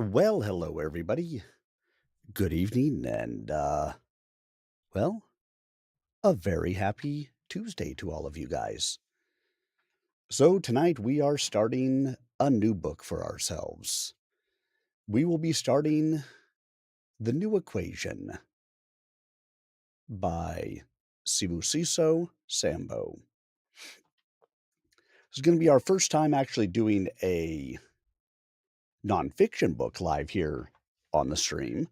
Well, hello, everybody. Good evening, and, well, a very happy Tuesday to all of you guys. So, tonight we are starting a new book for ourselves. We will be starting The New Equation by Sibusiso Sambo. This is going to be our first time actually doing a nonfiction book live here on the stream.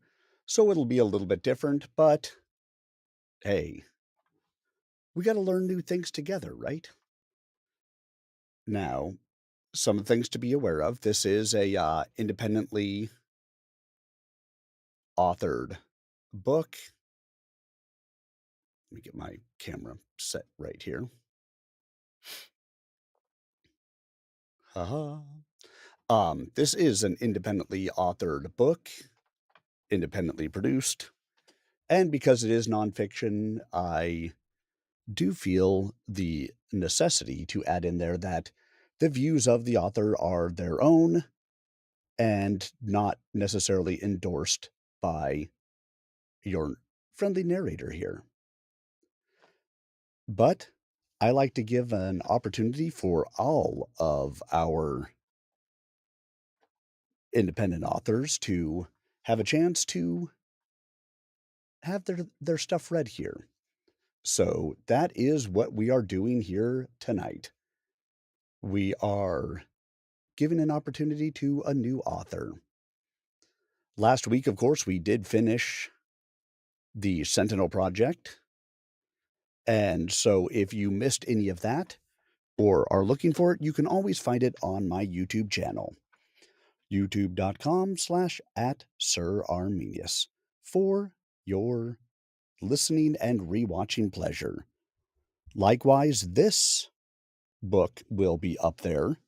So, it'll be a little bit different, but hey, we got to learn new things together, right? Now, some things to be aware of. This is a independently authored book. Let me get my camera set right here. Haha. This is an independently authored book, independently produced, and because it is nonfiction, I do feel the necessity to add in there that the views of the author are their own and not necessarily endorsed by your friendly narrator here. But I like to give an opportunity for all of our independent authors to have a chance to have their stuff read here. So that is what we are doing here tonight. We are giving an opportunity to a new author. Last week, of course, we did finish the Sentinel Project. And so if you missed any of that or are looking for it, you can always find it on my YouTube channel. youtube.com/at Sir Arminius for your listening and rewatching pleasure. Likewise, this book will be up there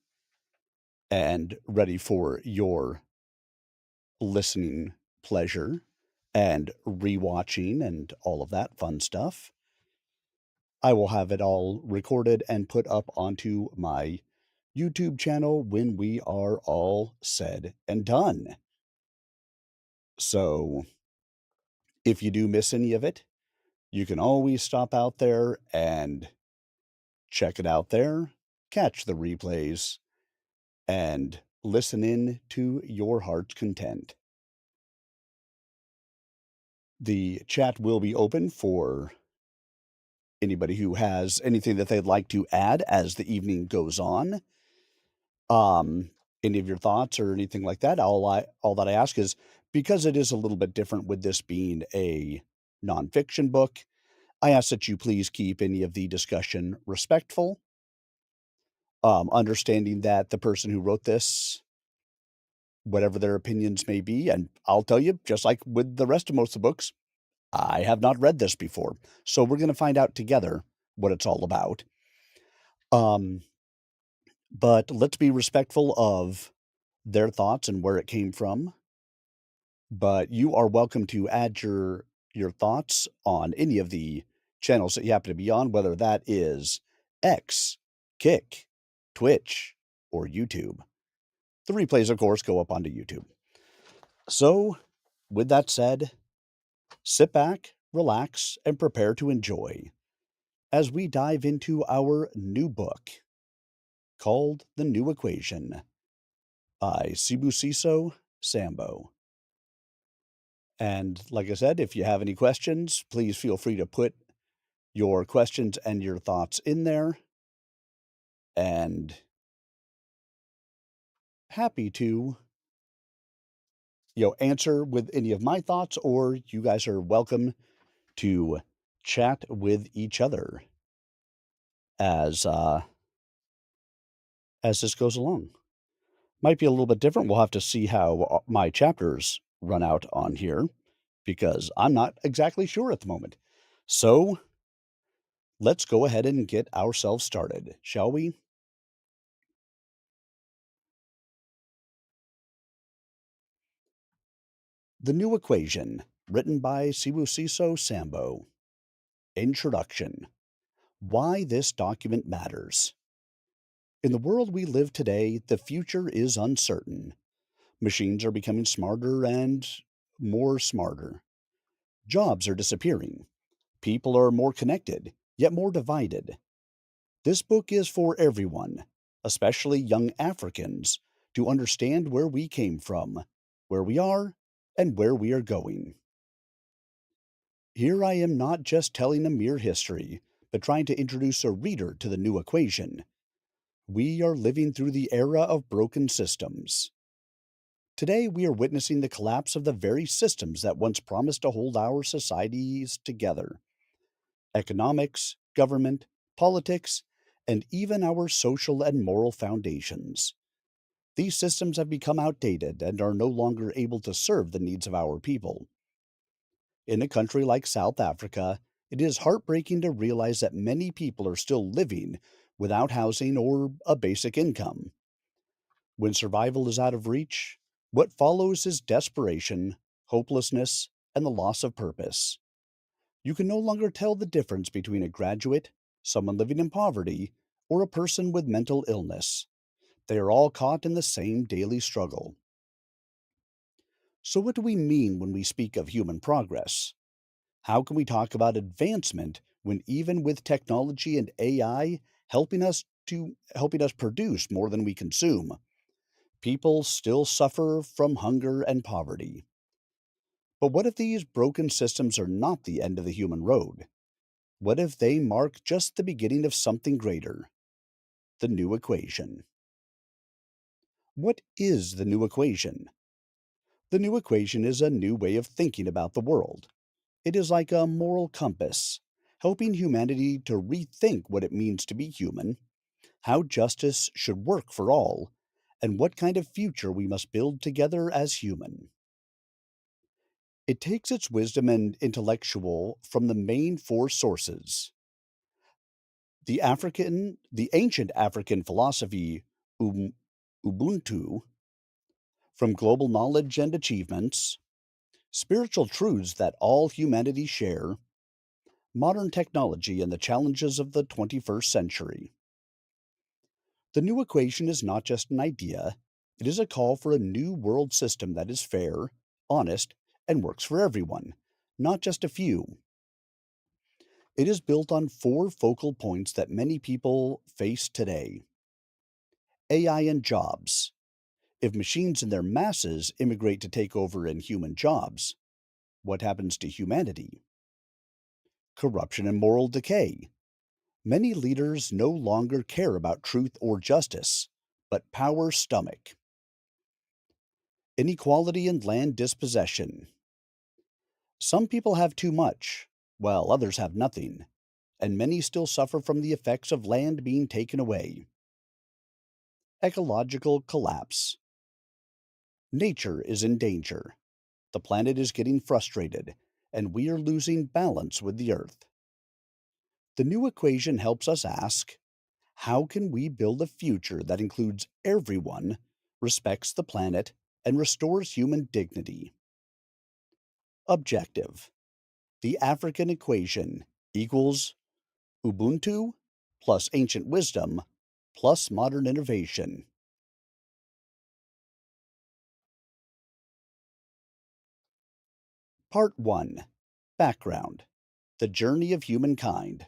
and ready for your listening pleasure and rewatching and all of that fun stuff. I will have it all recorded and put up onto my YouTube channel when we are all said and done. So if you do miss any of it, you can always stop out there and check it out there, catch the replays, and listen in to your heart's content. The chat will be open for anybody who has anything that they'd like to add as the evening goes on. Any of your thoughts or anything like that, all that I ask is because it is a little bit different with this being a nonfiction book, I ask that you please keep any of the discussion respectful, understanding that the person who wrote this, whatever their opinions may be, and I'll tell you, just like with the rest of most of the books, I have not read this before. So we're going to find out together what it's all about. Um, but let's be respectful of their thoughts and where it came from. But you are welcome to add your thoughts on any of the channels that you happen to be on, whether that is X, Kick, Twitch, or YouTube. The replays, of course, go up onto YouTube. So, with that said, sit back, relax, and prepare to enjoy as we dive into our new book called The New Equation by Sibusiso Sambo. And like I said, if you have any questions, please feel free to put your questions and your thoughts in there. And happy to, answer with any of my thoughts, or you guys are welcome to chat with each other as as this goes along. Might be a little bit different. We'll have to see how my chapters run out on here because I'm not exactly sure at the moment. So let's go ahead and get ourselves started, shall we? The New Equation, written by Sibusiso Sambo. Introduction. Why this document matters. In the world we live today, the future is uncertain. Machines are becoming smarter and more smarter. Jobs are disappearing. People are more connected, yet more divided. This book is for everyone, especially young Africans, to understand where we came from, where we are, and where we are going. Here I am not just telling a mere history, but trying to introduce a reader to the new equation. We are living through the era of broken systems. Today, we are witnessing the collapse of the very systems that once promised to hold our societies together: economics, government, politics, and even our social and moral foundations. These systems have become outdated and are no longer able to serve the needs of our people. In a country like South Africa, it is heartbreaking to realize that many people are still living without housing or a basic income. When survival is out of reach, what follows is desperation, hopelessness, and the loss of purpose. You can no longer tell the difference between a graduate, someone living in poverty, or a person with mental illness. They are all caught in the same daily struggle. So, what do we mean when we speak of human progress? How can we talk about advancement when even with technology and AI helping us produce more than we consume, people still suffer from hunger and poverty? But what if these broken systems are not the end of the human road? What if they mark just the beginning of something greater? The new equation. What is the new equation? The new equation is a new way of thinking about the world. It is like a moral compass, helping humanity to rethink what it means to be human, how justice should work for all, and what kind of future we must build together as human. It takes its wisdom and intellectual from the main four sources: the ancient African philosophy, um, Ubuntu, from global knowledge and achievements, spiritual truths that all humanity share, modern technology and the challenges of the 21st century. The new equation is not just an idea, it is a call for a new world system that is fair, honest, and works for everyone, not just a few. It is built on four focal points that many people face today: AI and jobs. If machines in their masses immigrate to take over in human jobs, what happens to humanity? Corruption and moral decay. Many leaders no longer care about truth or justice, but power stomach. Inequality and land dispossession. Some people have too much, while others have nothing, and many still suffer from the effects of land being taken away. Ecological collapse. Nature is in danger. The planet is getting frustrated, and we are losing balance with the Earth. The new equation helps us ask, how can we build a future that includes everyone, respects the planet, and restores human dignity? Objective: the African equation equals Ubuntu plus ancient wisdom plus modern innovation. Part 1: Background: The Journey of Humankind.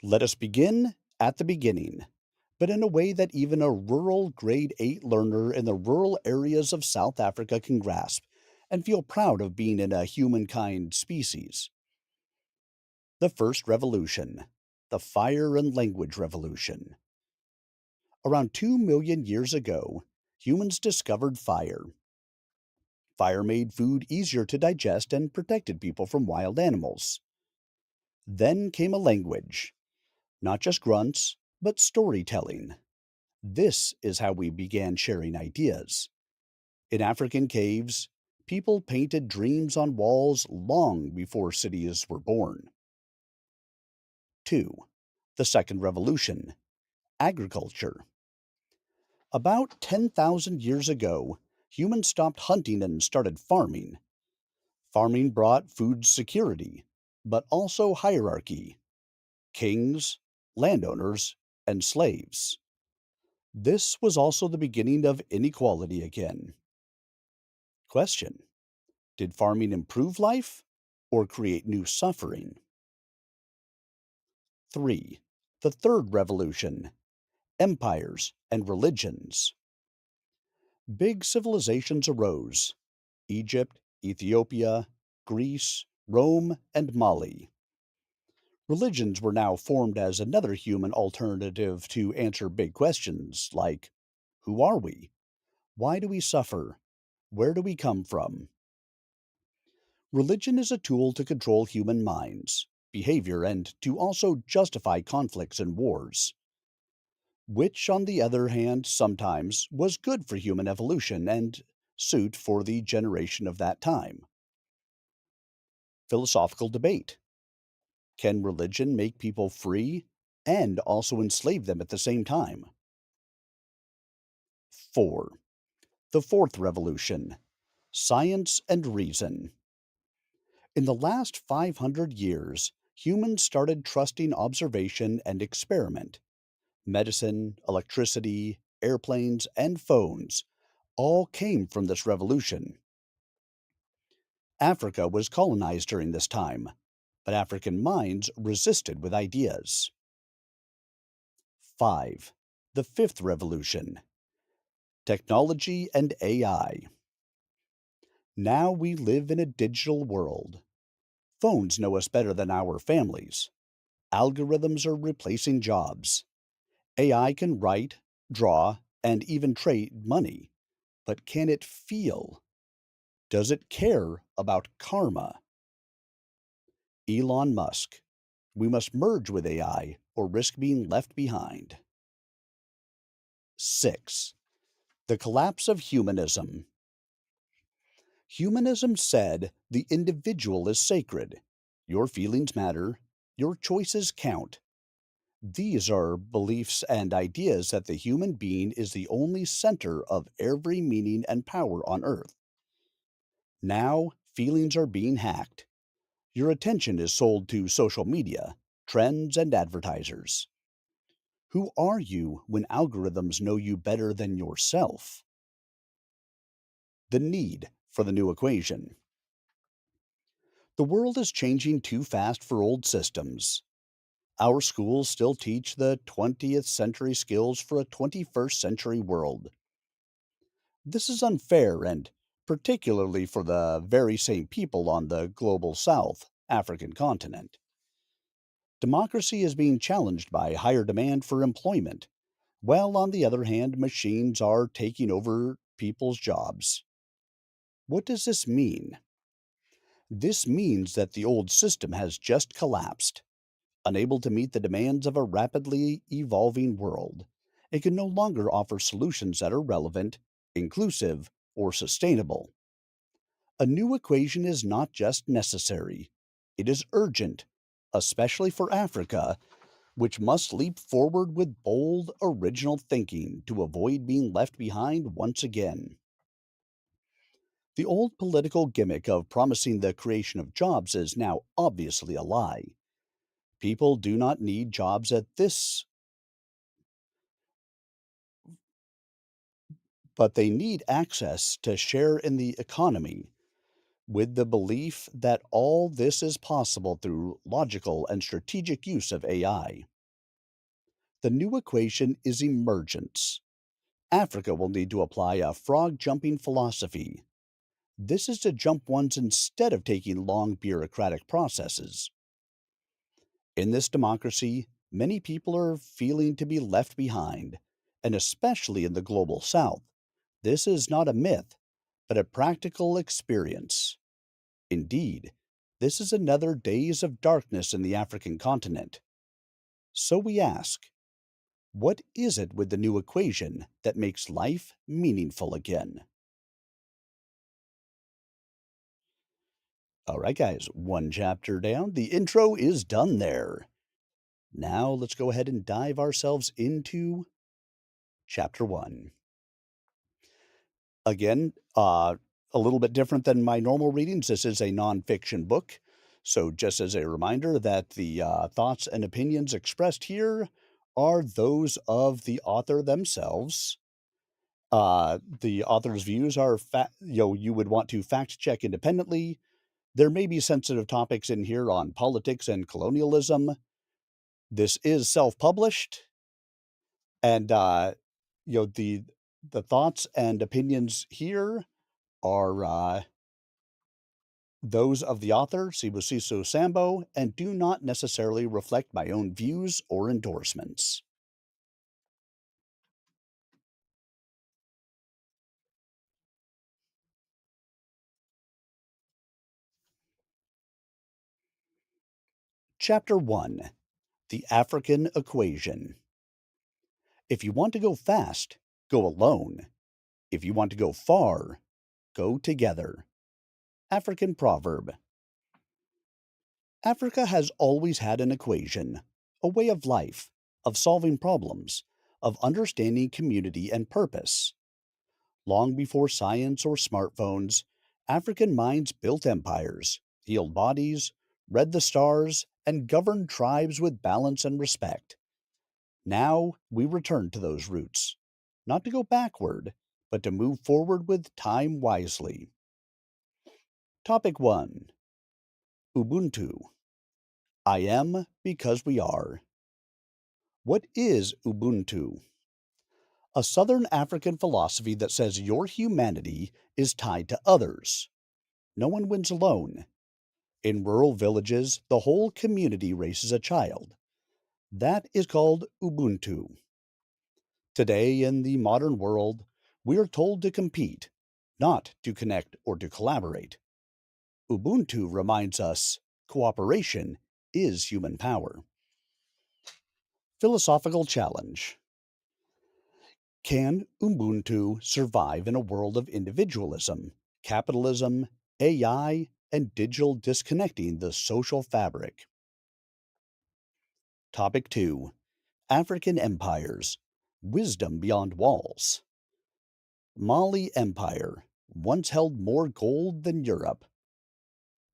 Let us begin at the beginning, but in a way that even a rural grade 8 learner in the rural areas of South Africa can grasp and feel proud of being in a humankind species. The first revolution, the fire and language revolution. Around 2 million years ago, humans discovered fire. Fire made food easier to digest and protected people from wild animals. Then came a language, not just grunts, but storytelling. This is how we began sharing ideas. In African caves, people painted dreams on walls long before cities were born. 2. The Second Revolution, agriculture. About 10,000 years ago, humans stopped hunting and started farming. Farming brought food security, but also hierarchy: kings, landowners, and slaves. This was also the beginning of inequality again. Question: did farming improve life or create new suffering? 3. The Third Revolution: Empires and Religions. Big civilizations arose: Egypt, Ethiopia, Greece, Rome, and Mali. Religions were now formed as another human alternative to answer big questions like: who are we? Why do we suffer? Where do we come from? Religion is a tool to control human minds, behavior, and to also justify conflicts and wars, which, on the other hand, sometimes was good for human evolution and suit for the generation of that time. Philosophical debate: can religion make people free and also enslave them at the same time? 4. The Fourth Revolution: Science and Reason. In the last 500 years, humans started trusting observation and experiment. Medicine, electricity, airplanes, and phones all came from this revolution. Africa was colonized during this time, but African minds resisted with ideas. 5. The Fifth Revolution: Technology and AI. Now we live in a digital world. Phones know us better than our families. Algorithms are replacing jobs. AI can write, draw, and even trade money. But can it feel? Does it care about karma? Elon Musk: we must merge with AI or risk being left behind. 6. The collapse of humanism. Humanism said the individual is sacred. Your feelings matter. Your choices count. These are beliefs and ideas that the human being is the only center of every meaning and power on earth. Now, feelings are being hacked. Your attention is sold to social media, trends, and advertisers. Who are you when algorithms know you better than yourself? The need for the new equation. The world is changing too fast for old systems. Our schools still teach the 20th century skills for a 21st century world. This is unfair and particularly for the very same people on the global South African continent. Democracy is being challenged by higher demand for employment, while on the other hand, machines are taking over people's jobs. What does this mean? This means that the old system has just collapsed. Unable to meet the demands of a rapidly evolving world, it can no longer offer solutions that are relevant, inclusive, or sustainable. A new equation is not just necessary, it is urgent, especially for Africa, which must leap forward with bold, original thinking to avoid being left behind once again. The old political gimmick of promising the creation of jobs is now obviously a lie. People do not need jobs at this, but they need access to share in the economy with the belief that all this is possible through logical and strategic use of AI. The new equation is emergence. Africa will need to apply a frog jumping philosophy. This is to jump once instead of taking long bureaucratic processes. In this democracy, many people are feeling to be left behind, and especially in the global south. This is not a myth, but a practical experience. Indeed, this is another days of darkness in the African continent. So we ask, what is it with the new equation that makes life meaningful again? All right, guys, one chapter down. The intro is done there. Now let's go ahead and dive ourselves into chapter one. Again, a little bit different than my normal readings. This is a nonfiction book. So, just as a reminder that the thoughts and opinions expressed here are those of the author themselves. The author's views are you would want to fact check independently. There may be sensitive topics in here on politics and colonialism. This is self-published, and you know the thoughts and opinions here are those of the author, Sibusiso Sambo, and do not necessarily reflect my own views or endorsements. Chapter 1: The African Equation. If you want to go fast, go alone. If you want to go far, go together. African proverb. Africa has always had an equation, a way of life, of solving problems, of understanding community and purpose. Long before science or smartphones, African minds built empires, healed bodies, read the stars, and governed tribes with balance and respect. Now we return to those roots, not to go backward, but to move forward with time wisely. Topic 1: Ubuntu. I am because we are. What is Ubuntu? A Southern African philosophy that says your humanity is tied to others. No one wins alone. In rural villages, the whole community raises a child. That is called Ubuntu. Today, in the modern world, we are told to compete, not to connect or to collaborate. Ubuntu reminds us cooperation is human power. Philosophical challenge. Can Ubuntu survive in a world of individualism, capitalism, AI, and digital disconnecting the social fabric? Topic 2: African empires. Wisdom beyond walls. Mali Empire once held more gold than Europe.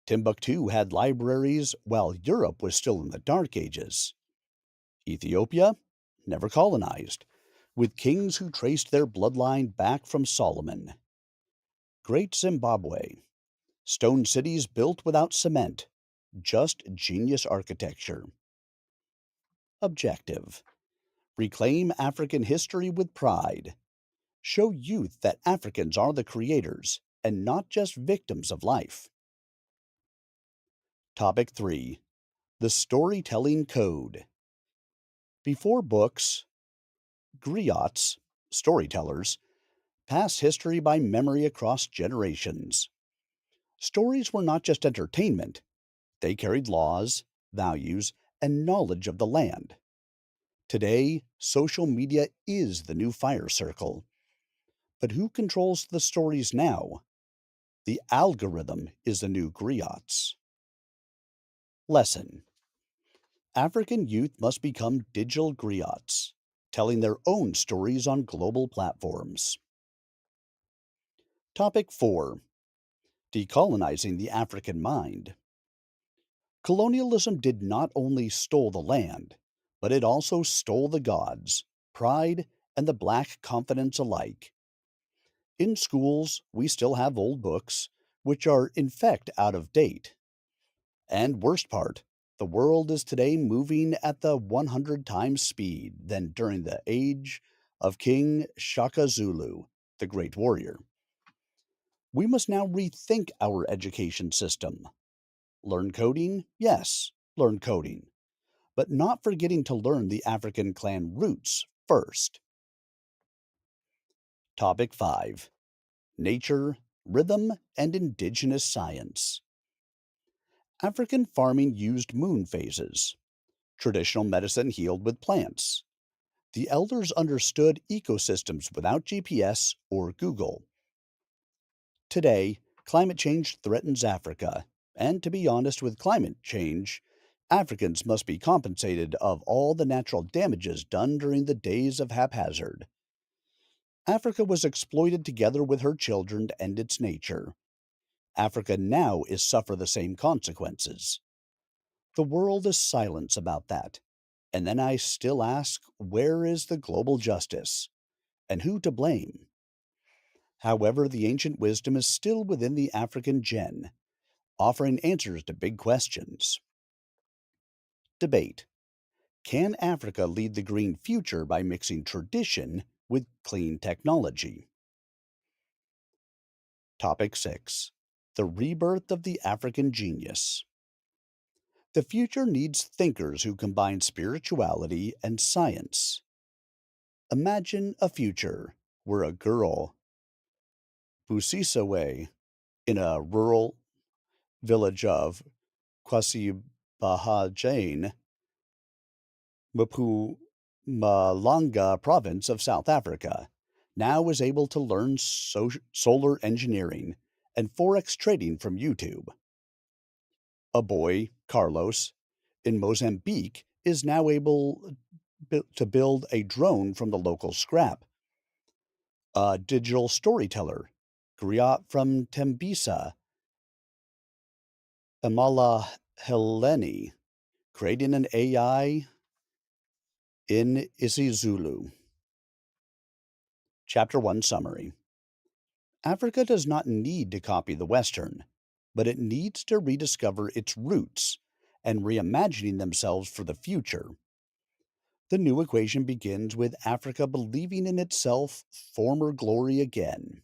Timbuktu had libraries while Europe was still in the Dark Ages. Ethiopia, never colonized, with kings who traced their bloodline back from Solomon. Great Zimbabwe, stone cities built without cement, just genius architecture. Objective: reclaim African history with pride. Show youth that Africans are the creators and not just victims of life. Topic 3: The Storytelling Code. Before books, griots, storytellers, pass history by memory across generations. Stories were not just entertainment, they carried laws, values, and knowledge of the land. Today, social media is the new fire circle. But who controls the stories now? The algorithm is the new griots. Lesson: African youth must become digital griots, telling their own stories on global platforms. Topic 4: Decolonizing the African mind. Colonialism did not only stole the land, but it also stole the gods, pride, and the black confidence alike. In schools, we still have old books, which are in fact out of date. And worst part, the world is today moving at the 100 times speed than during the age of King Shaka Zulu, the great warrior. We must now rethink our education system. Learn coding? Yes, learn coding. But not forgetting to learn the African clan roots first. Topic 5: Nature, Rhythm, and Indigenous Science. African farming used moon phases. Traditional medicine healed with plants. The elders understood ecosystems without GPS or Google. Today, climate change threatens Africa, and to be honest with climate change, Africans must be compensated of all the natural damages done during the days of haphazard. Africa was exploited together with her children and its nature. Africa now is suffer the same consequences. The world is silent about that. And then I still ask, where is the global justice? And who to blame? However, the ancient wisdom is still within the African gen, offering answers to big questions. Debate. Can Africa lead the green future by mixing tradition with clean technology? Topic 6. The rebirth of the African genius. The future needs thinkers who combine spirituality and science. Imagine a future where a girl, Busisawe, in a rural village of Kwasibahajane, Mpumalanga province of South Africa, now is able to learn solar engineering and forex trading from YouTube. A boy, Carlos, in Mozambique is now able to build a drone from the local scrap. A digital storyteller, Griot from Tembisa, Amala Heleni, creating an AI in isiZulu. Chapter 1 Summary. Africa does not need to copy the Western, but it needs to rediscover its roots and reimagining themselves for the future. The new equation begins with Africa believing in itself former glory again.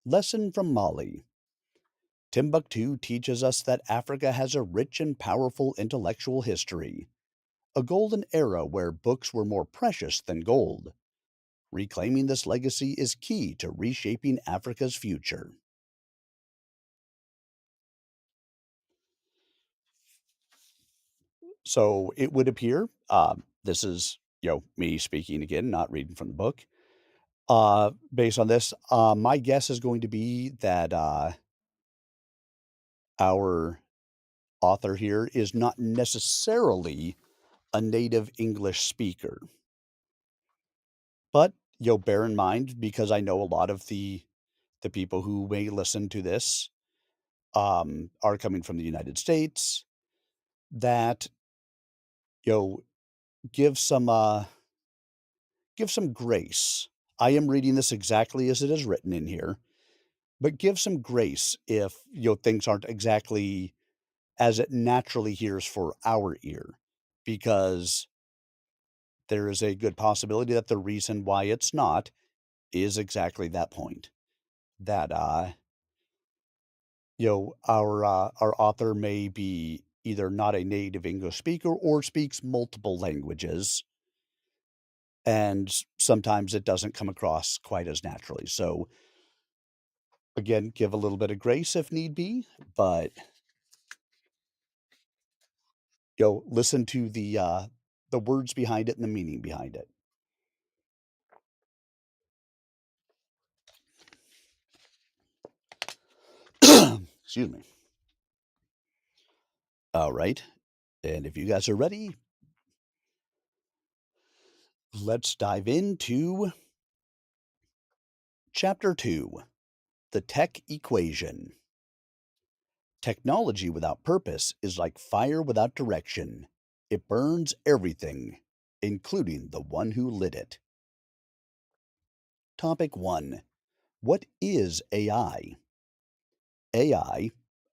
Lesson from Mali. Timbuktu teaches us that Africa has a rich and powerful intellectual history, a golden era where books were more precious than gold. Reclaiming this legacy is key to reshaping Africa's future. So it would appear, this is me speaking again, not reading from the book. Based on this, my guess is going to be that our author here is not necessarily a native English speaker. But bear in mind, because I know a lot of the people who may listen to this are coming from the United States, that you know give some give some grace. I am reading this exactly as it is written in here, but give some grace if things aren't exactly as it naturally hears for our ear, because there is a good possibility that the reason why it's not is exactly that point, that our author may be either not a native English speaker or speaks multiple languages, and sometimes it doesn't come across quite as naturally. So again, give a little bit of grace if need be, but listen to the words behind it and the meaning behind it. Excuse me. All right. And if you guys are ready, let's dive into Chapter 2, The Tech Equation. Technology without purpose is like fire without direction. It burns everything, including the one who lit it. Topic 1. What is AI? AI,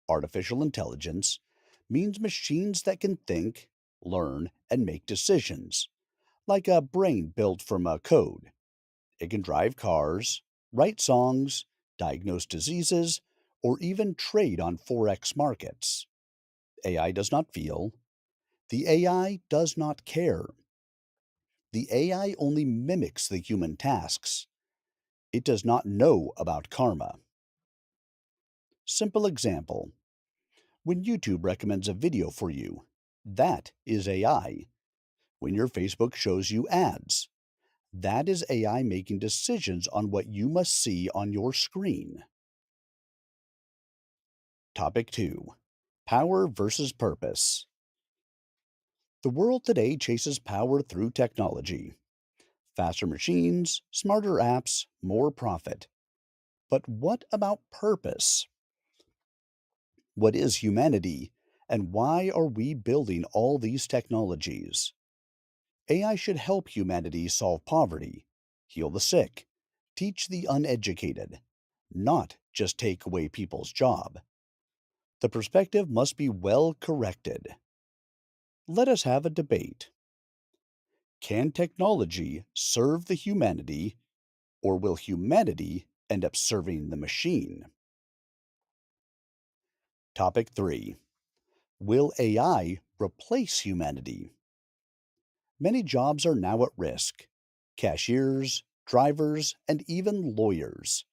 artificial intelligence, means machines that can think, learn, and make decisions, like a brain built from a code. It can drive cars, write songs, diagnose diseases, or even trade on Forex markets. AI does not feel. The AI does not care. The AI only mimics the human tasks. It does not know about karma. Simple example. When YouTube recommends a video for you, that is AI. When your Facebook shows you ads, that is AI making decisions on what you must see on your screen. Topic 2. Power versus purpose. The world today chases power through technology. Faster machines, smarter apps, more profit. But what about purpose? What is humanity, And why are we building all these technologies? AI should help humanity solve poverty, heal the sick, teach the uneducated, not just take away people's job. The perspective must be well corrected. Let us have a debate. Can technology serve the humanity, or will humanity end up serving the machine? Topic 3. Will AI replace humanity? Many jobs are now at risk: cashiers, drivers, and even lawyers.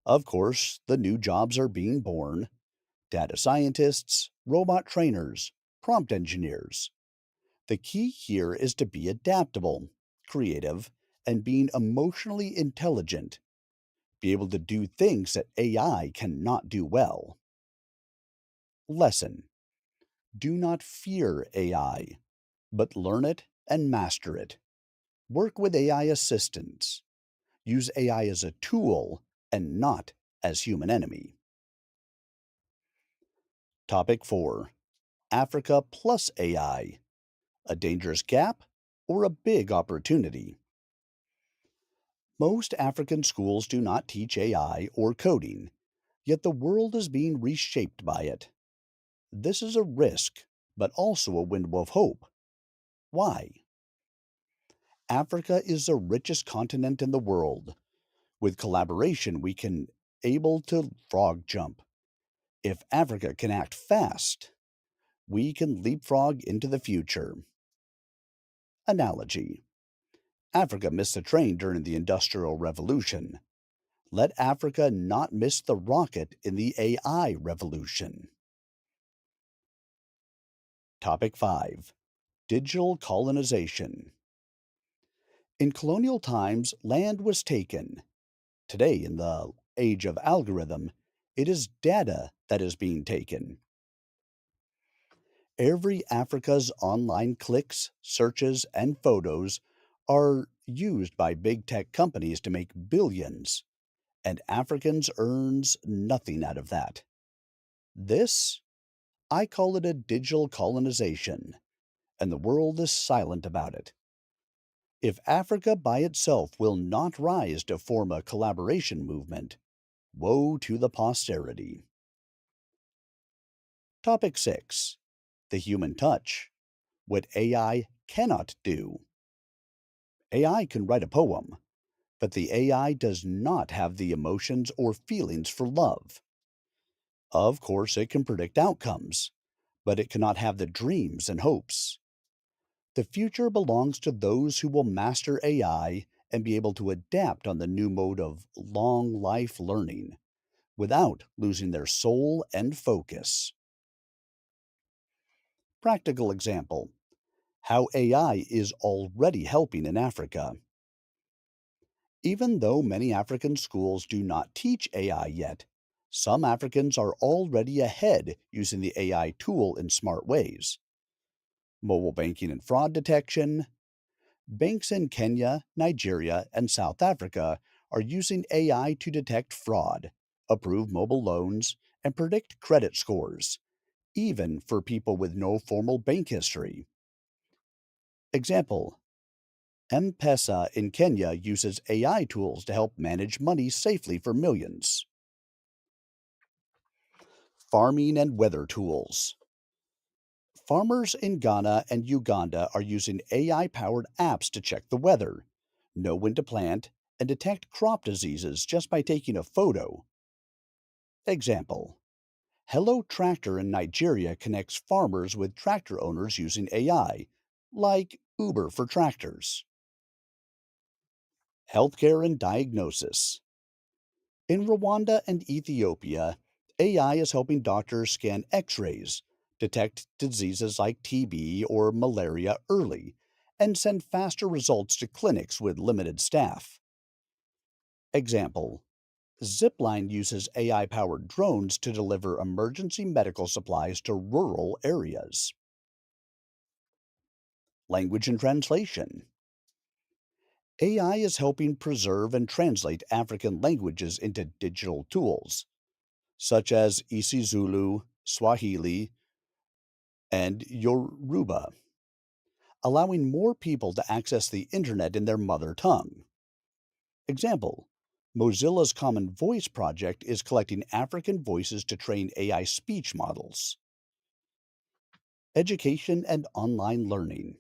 Of course, the new jobs are being born: data scientists, robot trainers, prompt engineers. The key here is to be adaptable, creative, and being emotionally intelligent, be able to do things that AI cannot do well. Lesson: do not fear AI, but learn it and master it. Work with AI assistants. Use AI as a tool and not as human enemy. Topic 4. Africa plus AI: a dangerous gap or a big opportunity? Most African schools do not teach AI or coding, yet the world is being reshaped by it. This is a risk, but also a window of hope. Why? Africa is the richest continent in the world. With collaboration, we can able to frog jump. If Africa can act fast, we can leapfrog into the future. Analogy: Africa missed the train during the Industrial Revolution. Let Africa not miss the rocket in the AI revolution. Topic 5. Digital colonization. In colonial times, land was taken. Today, in the age of algorithm, it is data that is being taken. Every Africa's online clicks, searches, and photos are used by big tech companies to make billions, and Africans earns nothing out of that. This, I call it a digital colonization, and the world is silent about it. If Africa by itself will not rise to form a collaboration movement, woe to the posterity. Topic 6. The human touch: what AI cannot do. AI can write a poem, but the AI does not have the emotions or feelings for love. Of course, it can predict outcomes, but it cannot have the dreams and hopes. The future belongs to those who will master AI and be able to adapt on the new mode of long life learning without losing their soul and focus. Practical example: how AI is already helping in Africa. Even though many African schools do not teach AI yet, some Africans are already ahead using the AI tool in smart ways. Mobile banking and fraud detection. Banks in Kenya, Nigeria, and South Africa are using AI to detect fraud, approve mobile loans, and predict credit scores, even for people with no formal bank history. Example: M-Pesa in Kenya uses AI tools to help manage money safely for millions. Farming and weather tools. Farmers in Ghana and Uganda are using AI powered apps to check the weather, know when to plant, and detect crop diseases just by taking a photo. Example: Hello Tractor in Nigeria connects farmers with tractor owners using AI, like Uber for tractors. Healthcare and diagnosis. In Rwanda and Ethiopia, AI is helping doctors scan x rays, detect diseases like TB or malaria early, and send faster results to clinics with limited staff. Example: Zipline uses AI powered drones to deliver emergency medical supplies to rural areas. Language and translation. AI is helping preserve and translate African languages into digital tools, such as isiZulu, Swahili, and Yoruba, allowing more people to access the internet in their mother tongue. Example: Mozilla's Common Voice project is collecting African voices to train AI speech models. Education and online learning.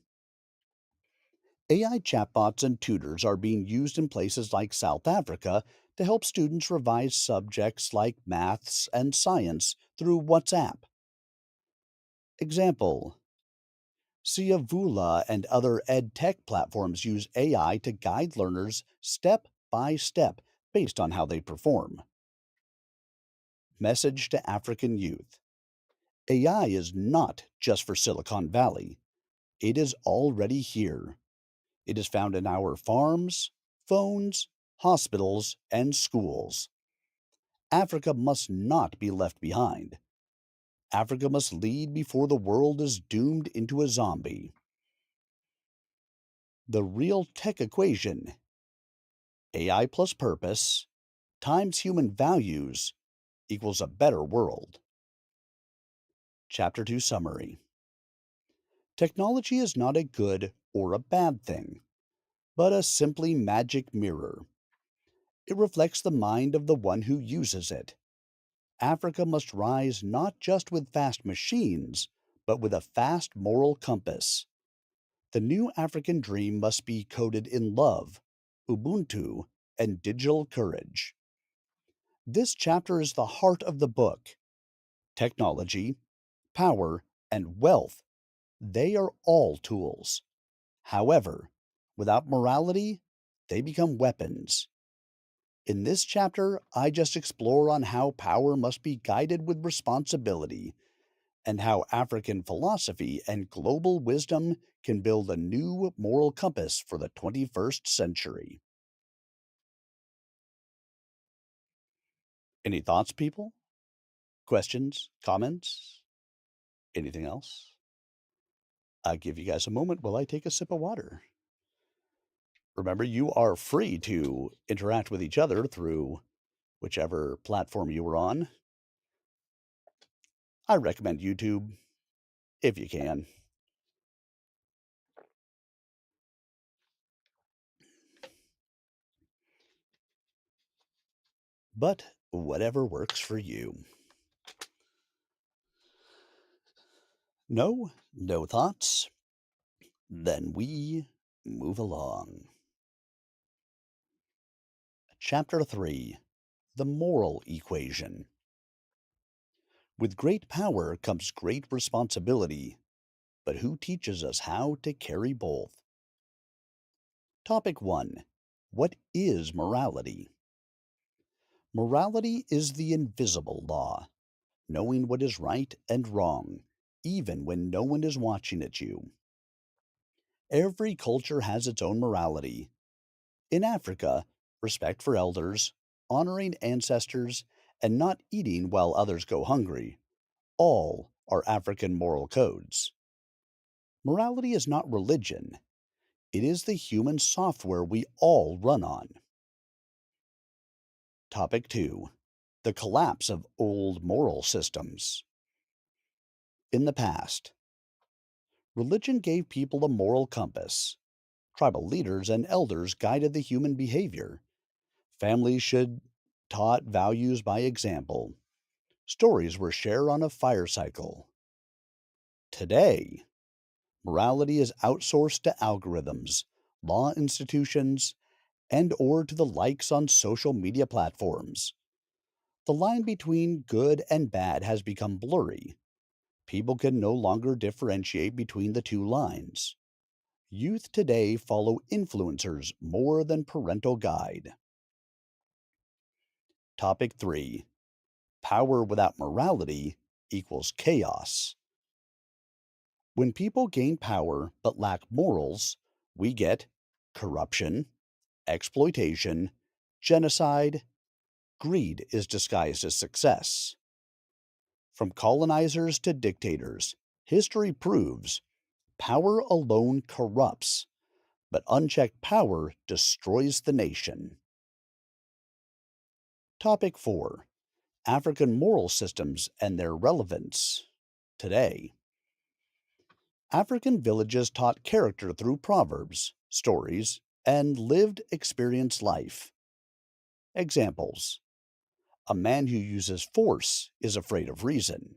AI chatbots and tutors are being used in places like South Africa to help students revise subjects like maths and science through WhatsApp. Example: Siavula and other ed tech platforms use AI to guide learners step by step based on how they perform. Message to African youth: AI is not just for Silicon Valley, it is already here. It is found in our farms, phones, hospitals, and schools. Africa must not be left behind. Africa must lead before the world is doomed into a zombie. The real tech equation: AI plus purpose times human values equals a better world. Chapter 2 Summary. Technology is not a good or a bad thing, but a simply magic mirror. It reflects the mind of the one who uses it. Africa must rise not just with fast machines, but with a fast moral compass. The new African dream must be coded in love, Ubuntu, and digital courage. This chapter is the heart of the book. Technology, power, and wealth, they are all tools. However, without morality, they become weapons. In this chapter, I just explore on how power must be guided with responsibility and how African philosophy and global wisdom can build a new moral compass for the 21st century. Any thoughts, people? Questions? Comments? Anything else? I'll give you guys a moment while I take a sip of water. Remember, you are free to interact with each other through whichever platform you were on. I recommend YouTube if you can. But whatever works for you. No? No thoughts? Then we move along. Chapter 3: The Moral Equation. With great power comes great responsibility, but who teaches us how to carry both? Topic 1: What is morality? Morality is the invisible law, knowing what is right and wrong, even when no one is watching at you. Every culture has its own morality. In Africa, respect for elders, honoring ancestors, and not eating while others go hungry, all are African moral codes. Morality is not religion, it is the human software we all run on. Topic 2: The collapse of old moral systems. In the past, religion gave people a moral compass. Tribal leaders and elders guided the human behavior. Families should taught values by example. Stories were shared on a fire cycle. Today, morality is outsourced to algorithms, law institutions, and or to the likes on social media platforms. The line between good and bad has become blurry. People can no longer differentiate between the two lines. Youth today follow influencers more than parental guide. Topic 3: Power without morality equals chaos. When people gain power but lack morals, we get corruption, exploitation, genocide, greed is disguised as success. From colonizers to dictators, history proves power alone corrupts, but unchecked power destroys the nation. Topic 4: African moral systems and their relevance today. African villages taught character through proverbs, stories, and lived experience life. Examples: a man who uses force is afraid of reason.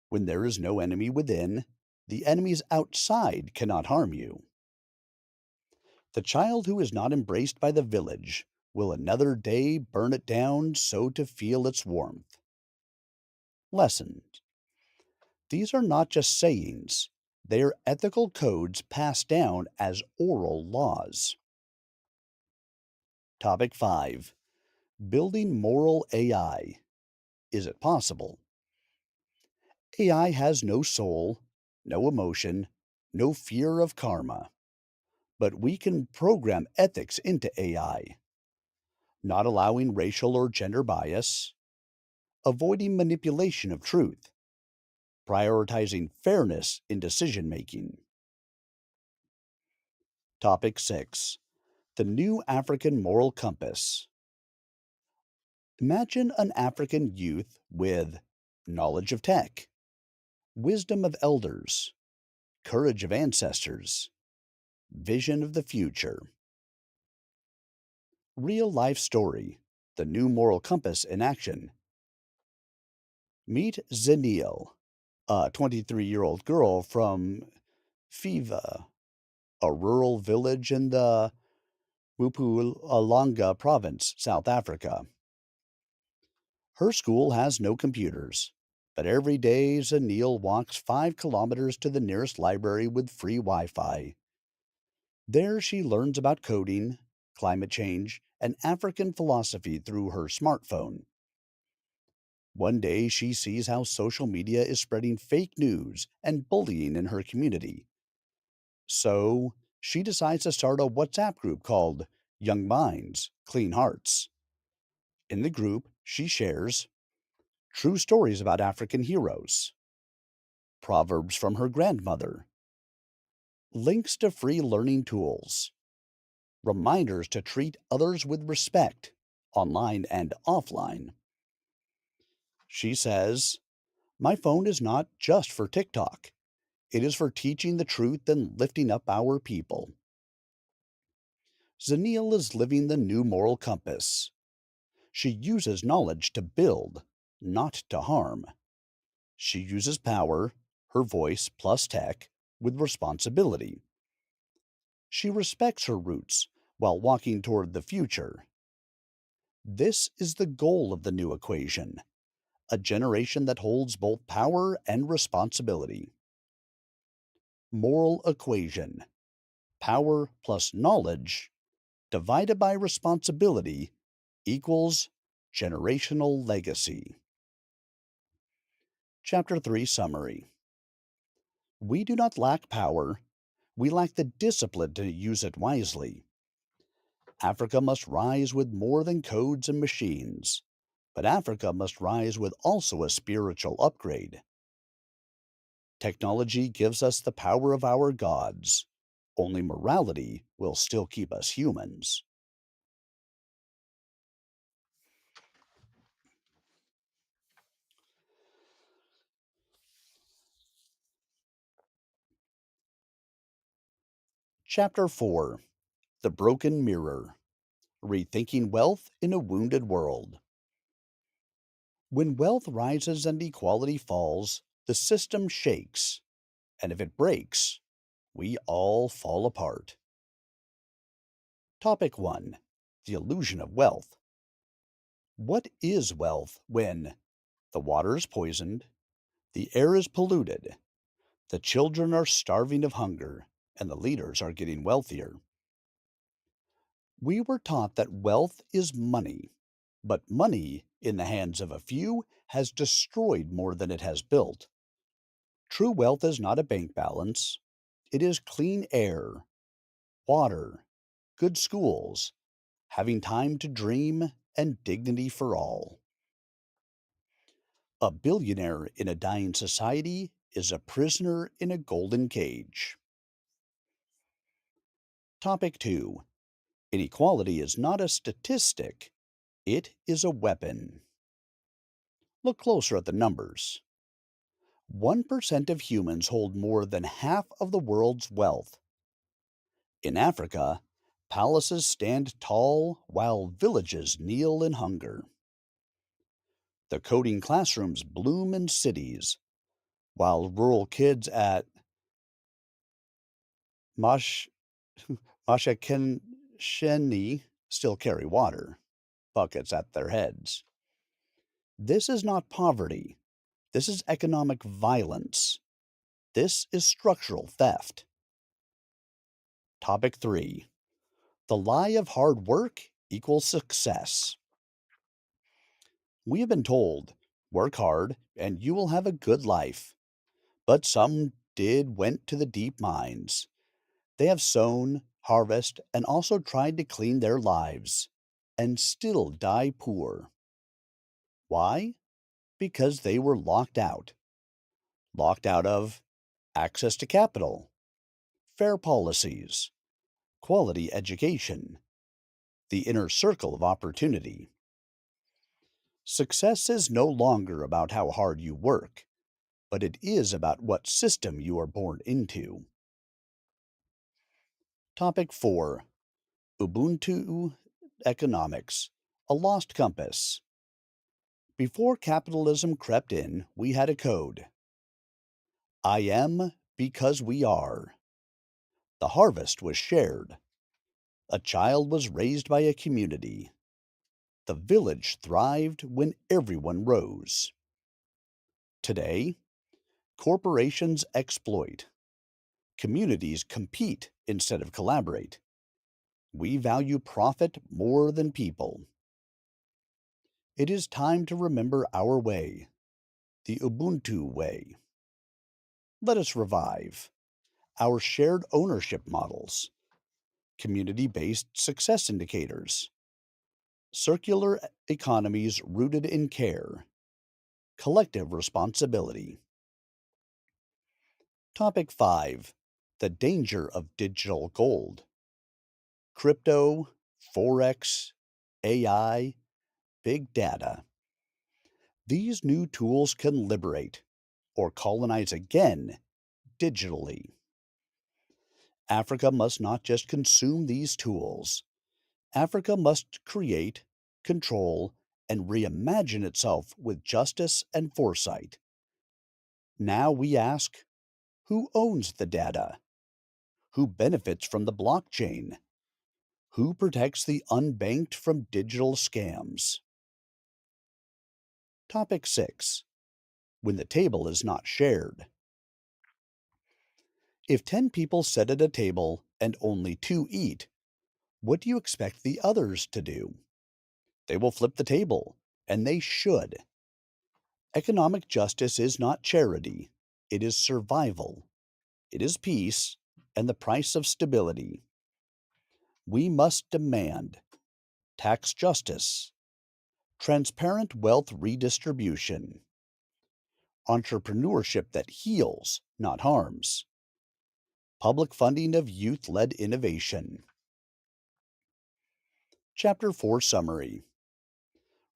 When there is no enemy within, the enemies outside cannot harm you. The child who is not embraced by the village will another day burn it down so to feel its warmth. Lessons. These are not just sayings, they are ethical codes passed down as oral laws. Topic 5: Building Moral AI. Is it possible? AI has no soul, no emotion, no fear of karma. But we can program ethics into AI, not allowing racial or gender bias, avoiding manipulation of truth, prioritizing fairness in decision making. Topic 6: The New African Moral Compass. Imagine an African youth with knowledge of tech, wisdom of elders, courage of ancestors, vision of the future. Real life story: the new moral compass in action. Meet Zenil, a 23-year-old girl from Fiva, a rural village in the Mpumalanga province, South Africa. Her school has no computers, but every day Zenil walks 5 kilometers to the nearest library with free Wi Fi. There she learns about coding, climate change, and African philosophy through her smartphone. One day she sees how social media is spreading fake news and bullying in her community. So she decides to start a WhatsApp group called Young Minds, Clean Hearts. In the group, she shares true stories about African heroes, proverbs from her grandmother, links to free learning tools, reminders to treat others with respect, online and offline. She says, "My phone is not just for TikTok. It is for teaching the truth and lifting up our people." Zenil is living the new moral compass. She uses knowledge to build, not to harm. She uses power, her voice plus tech, with responsibility. She respects her roots while walking toward the future. This is the goal of the new equation: a generation that holds both power and responsibility. Moral equation: power plus knowledge divided by responsibility equals generational legacy. Chapter 3 Summary. We do not lack power, we lack the discipline to use it wisely. Africa must rise with more than codes and machines, but Africa must rise with also a spiritual upgrade. Technology gives us the power of our gods. Only morality will still keep us humans. Chapter 4: The Broken Mirror. Rethinking Wealth in a Wounded World. When wealth rises and equality falls, the system shakes, and if it breaks, we all fall apart. Topic 1: The Illusion of Wealth. What is wealth when the water is poisoned, the air is polluted, the children are starving of hunger, and the leaders are getting wealthier? We were taught that wealth is money, but money in the hands of a few has destroyed more than it has built. True wealth is not a bank balance, it is clean air, water, good schools, having time to dream, and dignity for all. A billionaire in a dying society is a prisoner in a golden cage. Topic 2: Inequality is not a statistic, it is a weapon. Look closer at the numbers. 1% of humans hold more than half of the world's wealth. In Africa, palaces stand tall while villages kneel in hunger. The coding classrooms bloom in cities, while rural kids at Mash Mashakensheni still carry water, buckets at their heads. This is not poverty. This is economic violence. This is structural theft. Topic 3. The lie of hard work equals success. We have been told, work hard and you will have a good life. But some went to the deep mines. They have sown, harvest, and also tried to clean their lives, and still die poor. Why? Because they were locked out. Locked out of access to capital, fair policies, quality education, the inner circle of opportunity. Success is no longer about how hard you work, but it is about what system you are born into. Topic 4. Ubuntu Economics, a lost compass. Before capitalism crept in, we had a code. I am because we are. The harvest was shared. A child was raised by a community. The village thrived when everyone rose. Today, corporations exploit. Communities compete instead of collaborate. We value profit more than people. It is time to remember our way, the Ubuntu way. Let us revive our shared ownership models, community-based success indicators, circular economies rooted in care, collective responsibility. Topic 5. The danger of digital gold. Crypto, Forex, AI, big data. These new tools can liberate or colonize again digitally. Africa must not just consume these tools. Africa must create, control, and reimagine itself with justice and foresight. Now we ask, who owns the data? Who benefits from the blockchain? Who protects the unbanked from digital scams? Topic 6. When the table is not shared. If 10 people sit at a table and only 2 eat, what do you expect the others to do? They will flip the table, and they should. Economic justice is not charity, it is survival. It is peace and the price of stability. We must demand tax justice, transparent wealth redistribution, entrepreneurship that heals, not harms, public funding of youth-led innovation. Chapter 4 Summary.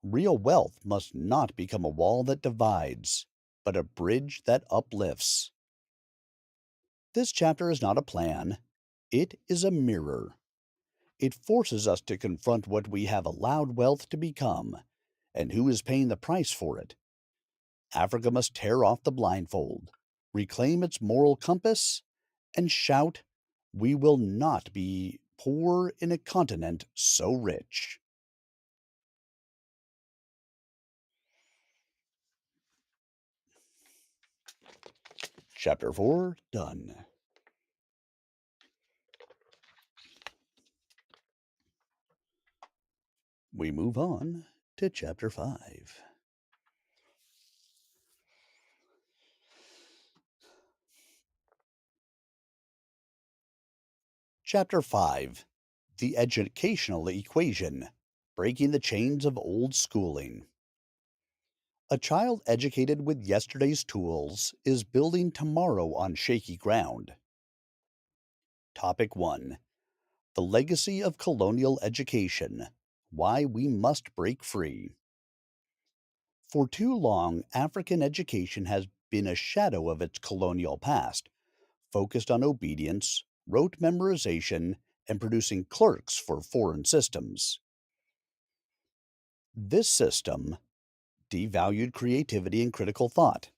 Real wealth must not become a wall that divides, but a bridge that uplifts. This chapter is not a plan, it is a mirror. It forces us to confront what we have allowed wealth to become, and who is paying the price for it. Africa must tear off the blindfold, reclaim its moral compass, and shout, "We will not be poor in a continent so rich." Chapter 4 done. We move on to Chapter 5. Chapter 5. The Educational Equation, Breaking the Chains of Old Schooling. A child educated with yesterday's tools is building tomorrow on shaky ground. Topic 1. The Legacy of Colonial Education, Why We Must Break Free. For too long, African education has been a shadow of its colonial past, focused on obedience, rote memorization, and producing clerks for foreign systems. This system devalued creativity and critical thought,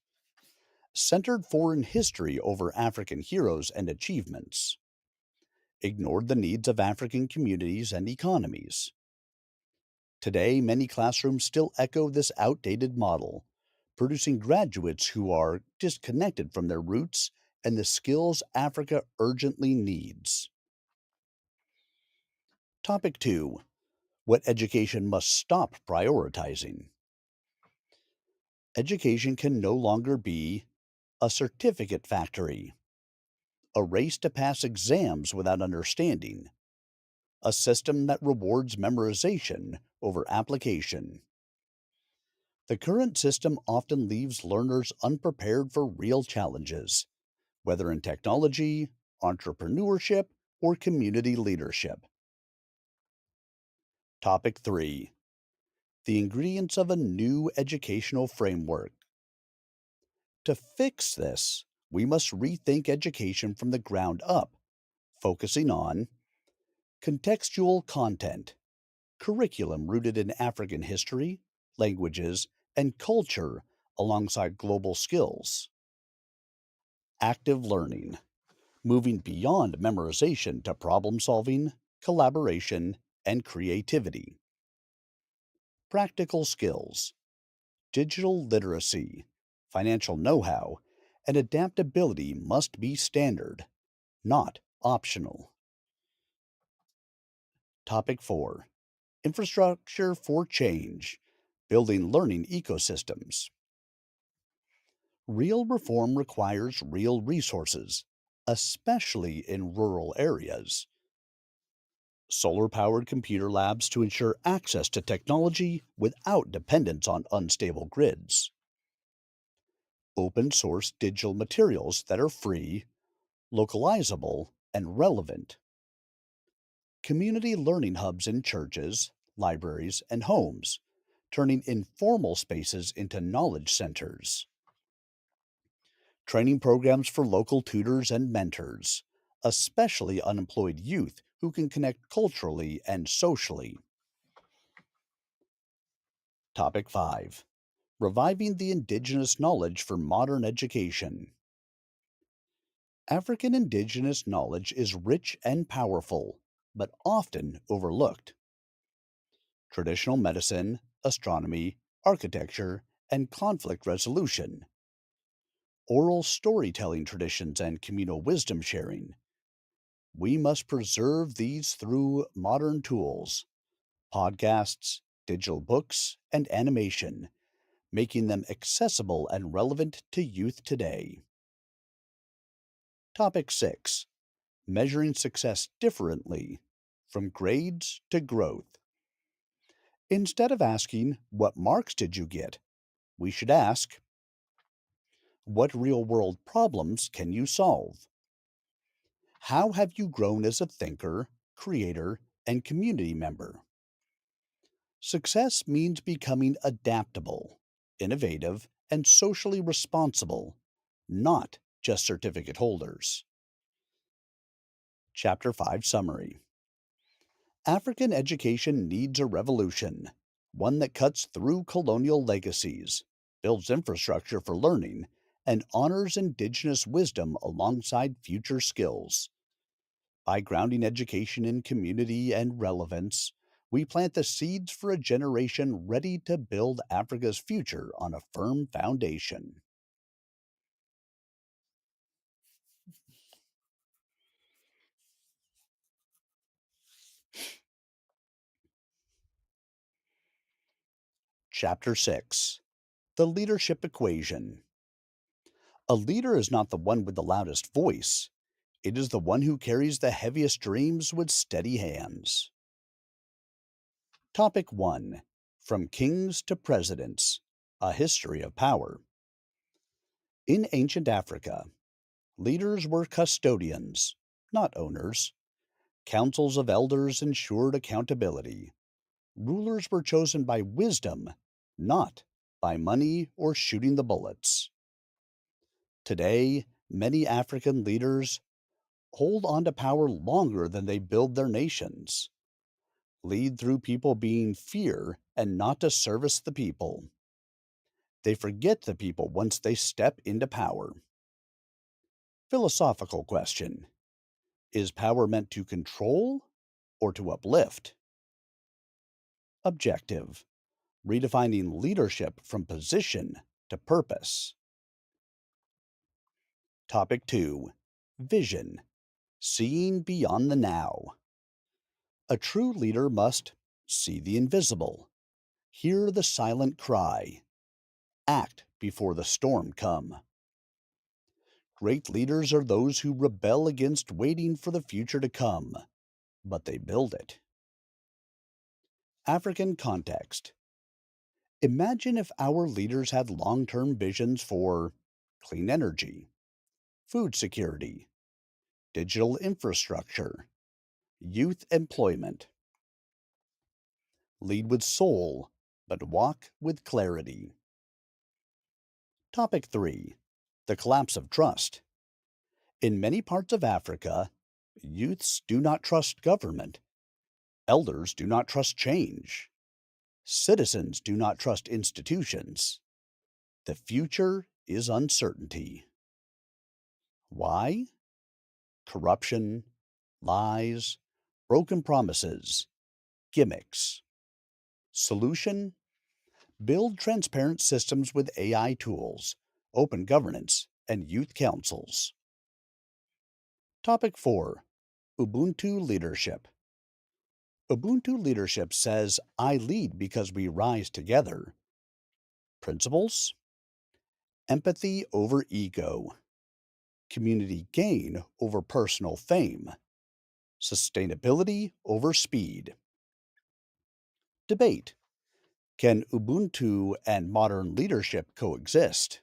centered foreign history over African heroes and achievements, ignored the needs of African communities and economies. Today, many classrooms still echo this outdated model, producing graduates who are disconnected from their roots and the skills Africa urgently needs. Topic 2: What education must stop prioritizing. Education can no longer be a certificate factory, a race to pass exams without understanding, a system that rewards memorization over application. The current system often leaves learners unprepared for real challenges, whether in technology, entrepreneurship, or community leadership. Topic 3: The ingredients of a new educational framework. To fix this, we must rethink education from the ground up, focusing on contextual content, curriculum rooted in African history, languages, and culture alongside global skills, active learning, moving beyond memorization to problem solving, collaboration, and creativity, practical skills, digital literacy, financial know how, and adaptability must be standard, not optional. Topic 4: Infrastructure for change, building learning ecosystems. Real reform requires real resources, especially in rural areas. Solar powered computer labs to ensure access to technology without dependence on unstable grids. Open source digital materials that are free, localizable, and relevant. Community learning hubs in churches, libraries, and homes, turning informal spaces into knowledge centers. Training programs for local tutors and mentors, especially unemployed youth who can connect culturally and socially. Topic 5: Reviving the indigenous knowledge for modern education. African indigenous knowledge is rich and powerful, but often overlooked. Traditional medicine, astronomy, architecture, and conflict resolution, oral storytelling traditions, and communal wisdom sharing. We must preserve these through modern tools, podcasts, digital books, and animation, making them accessible and relevant to youth today. Topic 6: Measuring success differently, from grades to growth. Instead of asking, "What marks did you get?" we should ask, "What real world problems can you solve? How have you grown as a thinker, creator, and community member?" Success means becoming adaptable, innovative, and socially responsible, not just certificate holders. Chapter 5 Summary: African education needs a revolution, one that cuts through colonial legacies, builds infrastructure for learning, and honors indigenous wisdom alongside future skills. By grounding education in community and relevance, we plant the seeds for a generation ready to build Africa's future on a firm foundation. Chapter 6: The Leadership Equation. A leader is not the one with the loudest voice, it is the one who carries the heaviest dreams with steady hands. Topic 1: From Kings to Presidents, A History of Power. In ancient Africa, leaders were custodians, not owners. Councils of elders ensured accountability. Rulers were chosen by wisdom, not by money or shooting the bullets. Today, many African leaders hold on to power longer than they build their nations, lead through people being fear and not to service the people. They forget the people once they step into power. Philosophical question: is power meant to control or to uplift? Objective: redefining leadership from position to purpose. Topic 2: Vision: seeing beyond the now. A true leader must see the invisible, hear the silent cry, act before the storm come. Great leaders are those who rebel against waiting for the future to come, but they build it. African context: imagine if our leaders had long term visions for clean energy, food security, digital infrastructure, youth employment. Lead with soul, but walk with clarity. Topic 3: the collapse of trust. In many parts of Africa, youths do not trust government, elders do not trust change, citizens do not trust institutions. The future is uncertainty. Why? Corruption, lies, broken promises, gimmicks. Solution: build transparent systems with AI tools, open governance, and youth councils. Topic 4: Ubuntu leadership. Ubuntu leadership says, I lead because we rise together. Principles: empathy over ego, community gain over personal fame, sustainability over speed. Debate: can Ubuntu and modern leadership coexist?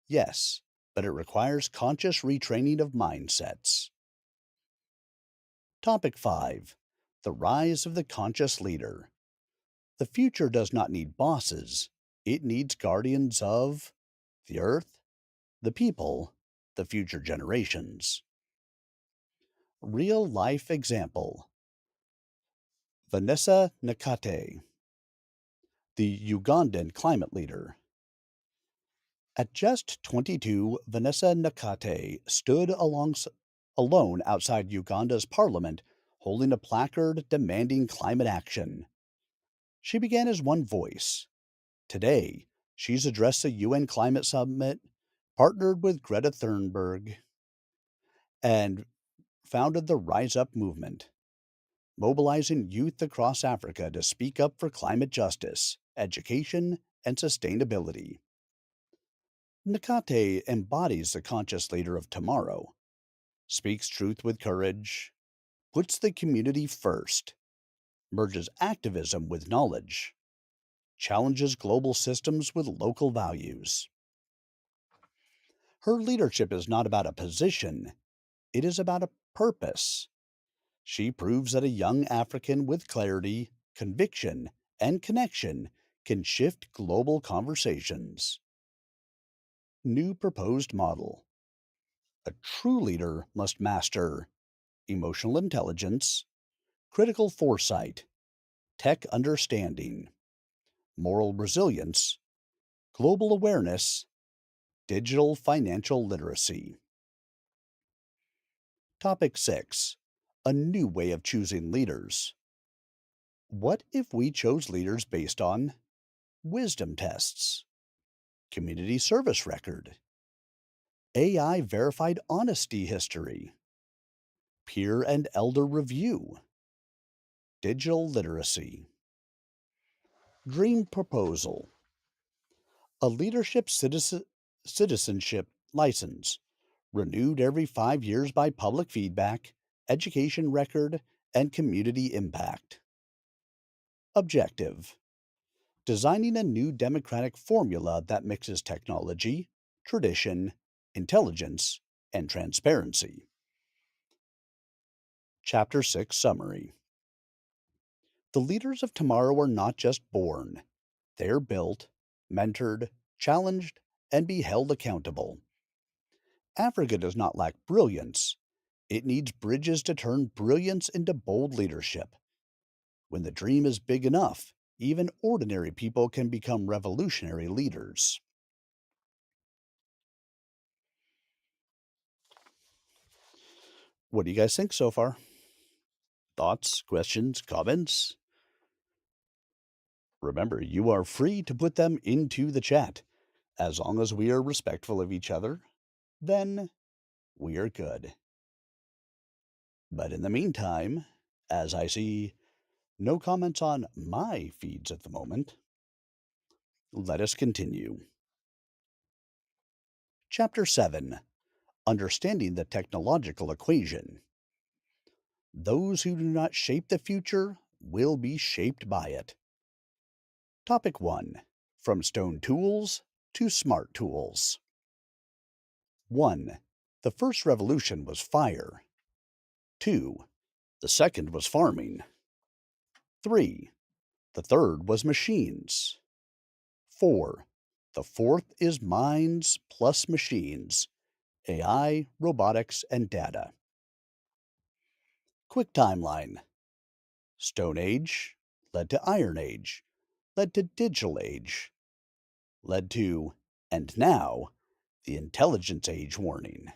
Yes, but it requires conscious retraining of mindsets. Topic 5: the rise of the conscious leader. The future does not need bosses, it needs guardians of the earth, the people, the future generations. Real life example: Vanessa Nakate, the Ugandan climate leader. At just 22, Vanessa Nakate stood alone outside Uganda's parliament holding a placard demanding climate action. She began as one voice. Today, she's addressed the UN Climate Summit, partnered with Greta Thunberg, and founded the Rise Up movement, mobilizing youth across Africa to speak up for climate justice, education, and sustainability. Nakate embodies the conscious leader of tomorrow, speaks truth with courage, puts the community first, merges activism with knowledge, challenges global systems with local values. Her leadership is not about a position, it is about a purpose. She proves that a young African with clarity, conviction, and connection can shift global conversations. New proposed model: a true leader must master emotional intelligence, critical foresight, tech understanding, moral resilience, global awareness, digital financial literacy. Topic 6: a new way of choosing leaders. What if we chose leaders based on wisdom tests, community service record, AI verified honesty history, peer and elder review, digital literacy? Dream proposal: a leadership citizenship license, renewed every 5 years by public feedback, education record, and community impact. Objective: designing a new democratic formula that mixes technology, tradition, intelligence, and transparency. Chapter 6 Summary: the leaders of tomorrow are not just born, they are built, mentored, challenged, and be held accountable. Africa does not lack brilliance. It needs bridges to turn brilliance into bold leadership. When the dream is big enough, even ordinary people can become revolutionary leaders. What do you guys think so far? Thoughts, questions, comments? Remember, you are free to put them into the chat. As long as we are respectful of each other, then we are good. But in the meantime, as I see no comments on my feeds at the moment, let us continue. Chapter 7: Understanding the Technological Equation. Those who do not shape the future will be shaped by it. Topic 1: From Stone Tools to Smart Tools. 1. The first revolution was fire. 2. The second was farming. 3. The third was machines. 4. The fourth is minds plus machines, AI, robotics, and data. Quick timeline. Stone Age led to Iron Age, led to Digital Age, led to, and now, the Intelligence Age warning.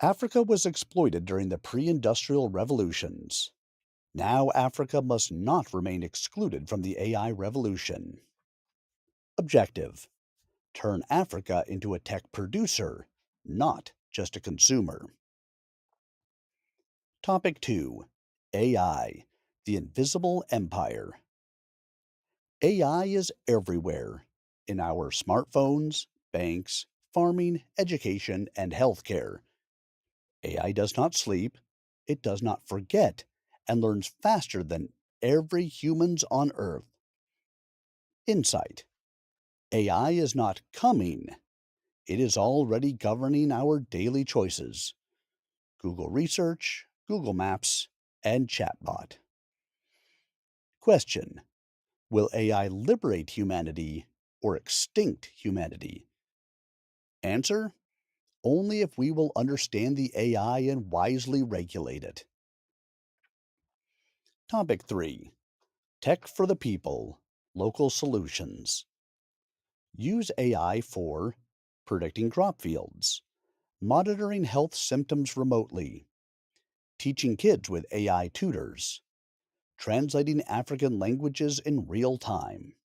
Africa was exploited during the pre-industrial revolutions. Now Africa must not remain excluded from the AI revolution. Objective: turn Africa into a tech producer, not just a consumer. Topic 2: AI, the Invisible Empire. AI is everywhere, in our smartphones, banks, farming, education, and healthcare. AI does not sleep, it does not forget, and learns faster than every humans on Earth. Insight: AI is not coming, it is already governing our daily choices. Google Research, Google Maps, and Chatbot. Question: will AI liberate humanity or extinct humanity? Answer: only if we will understand the AI and wisely regulate it. Topic 3: Tech for the People, Local Solutions. Use AI for predicting crop fields, monitoring health symptoms remotely, teaching kids with AI tutors, translating African languages in real time.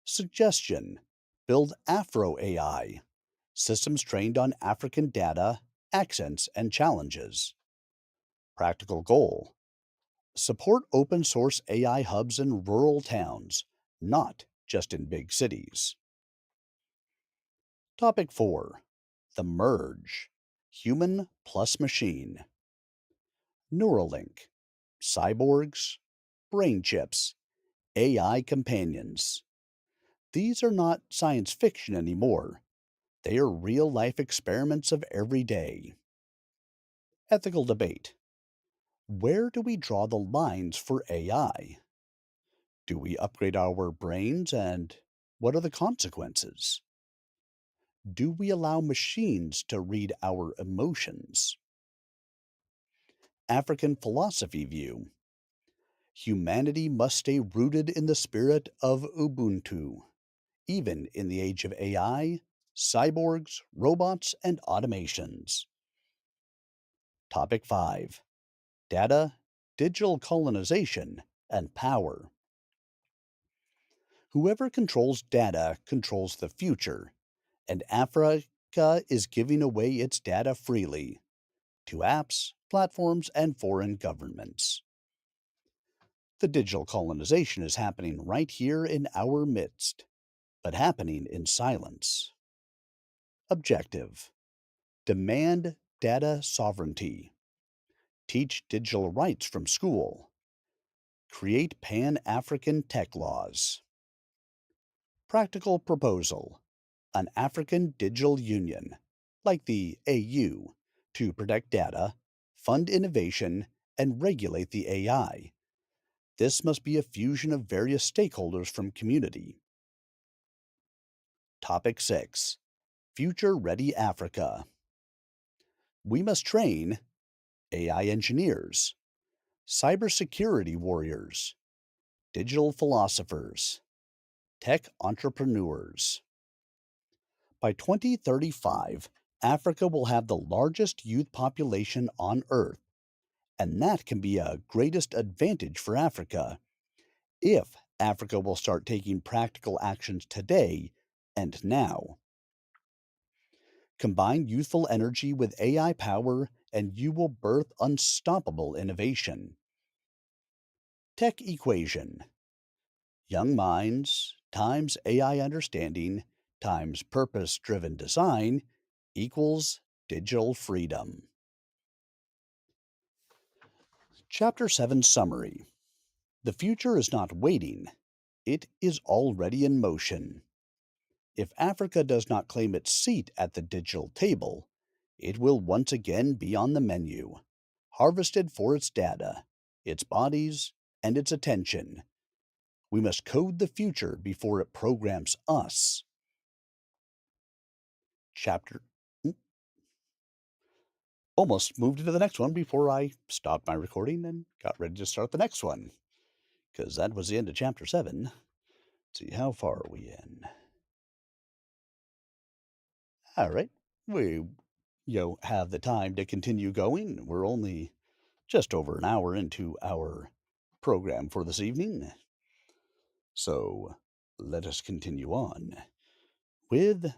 Suggestion: build Afro AI, systems trained on African data, accents, and challenges. Practical goal: support open source AI hubs in rural towns, not just in big cities. Topic 4: The Merge, Human plus Machine. Neuralink, cyborgs, brain chips, AI companions. These are not science fiction anymore. They are real life experiments of every day. Ethical debate: where do we draw the lines for AI? Do we upgrade our brains, and what are the consequences? Do we allow machines to read our emotions? African philosophy view: humanity must stay rooted in the spirit of Ubuntu, even in the age of AI, cyborgs, robots, and automations. Topic 5: Data, digital colonization, and power. Whoever controls data controls the future, and Africa is giving away its data freely to apps, platforms, and foreign governments. The digital colonization is happening right here in our midst, but happening in silence. Objective: demand data sovereignty, teach digital rights from school, create Pan-African tech laws. Practical proposal: an African digital union, like the AU, to protect data, fund innovation, and regulate the AI. This must be a fusion of various stakeholders from community. Topic 6: Future Ready Africa. We must train AI engineers, cybersecurity warriors, digital philosophers, tech entrepreneurs. By 2035, Africa will have the largest youth population on Earth, and that can be a greatest advantage for Africa if Africa will start taking practical actions today and now. Combine youthful energy with AI power, and you will birth unstoppable innovation. Tech equation: young minds times AI understanding times purpose driven design equals digital freedom. Chapter 7 Summary: The future is not waiting, it is already in motion. If Africa does not claim its seat at the digital table, it will once again be on the menu, harvested for its data, its bodies, and its attention. We must code the future before it programs us. Chapter mm, Almost moved into the next one before I stopped my recording and got ready to start the next one, because that was the end of chapter 7. Let's see, how far are we in? All right. We have the time to continue going. We're only just over an hour into our program for this evening. So let us continue on with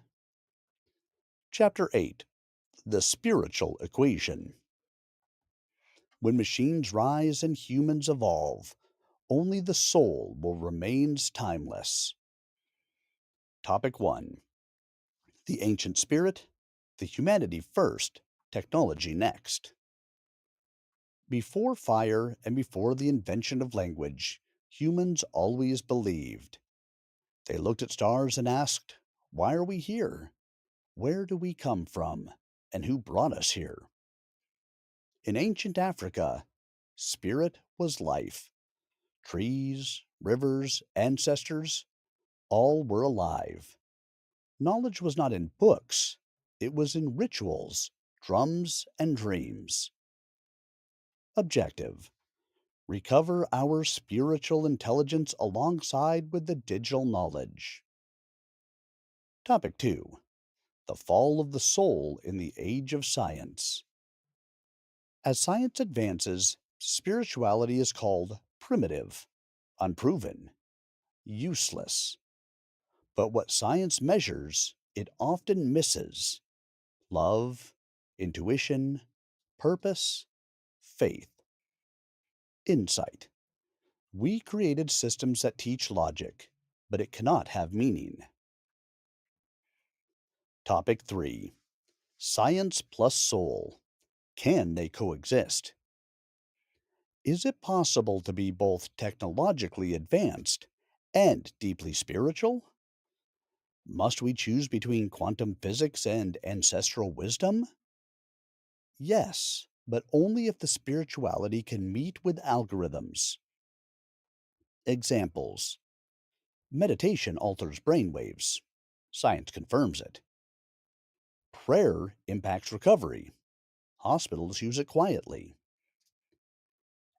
Chapter 8: The Spiritual Equation. When machines rise and humans evolve, only the soul will remains timeless. Topic 1: The Ancient Spirit, the Humanity first, Technology next. Before fire and before the invention of language, humans always believed. They looked at stars and asked, "Why are we here? Where do we come from? And who brought us here?" In ancient Africa, spirit was life. Trees, rivers, ancestors, all were alive. Knowledge was not in books, it was in rituals, drums, and dreams. Objective: recover our spiritual intelligence alongside with the digital knowledge. Topic 2: The Fall of the Soul in the Age of Science. As science advances, spirituality is called primitive, unproven, useless. But what science measures, it often misses: love, intuition, purpose, faith, insight. We created systems that teach logic, but it cannot have meaning. Topic 3: Science plus soul. Can they coexist? Is it possible to be both technologically advanced and deeply spiritual? Must we choose between quantum physics and ancestral wisdom? Yes, but only if the spirituality can meet with algorithms. Examples: meditation alters brainwaves. Science confirms it. Prayer impacts recovery. Hospitals use it quietly.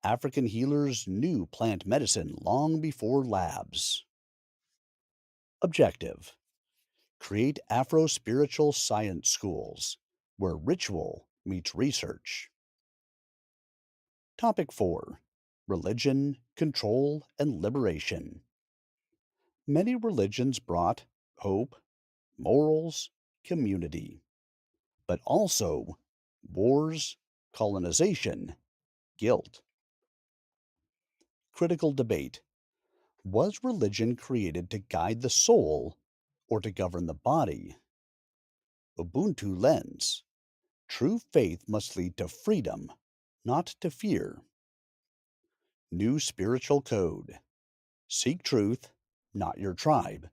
African healers knew plant medicine long before labs. Objective: create Afro spiritual science schools where ritual meets research. Topic 4: Religion, Control, and Liberation. Many religions brought hope, morals, community, but also wars, colonization, guilt. Critical debate: was religion created to guide the soul or to govern the body? Ubuntu lens: true faith must lead to freedom, not to fear. New spiritual code: seek truth, not your tribe.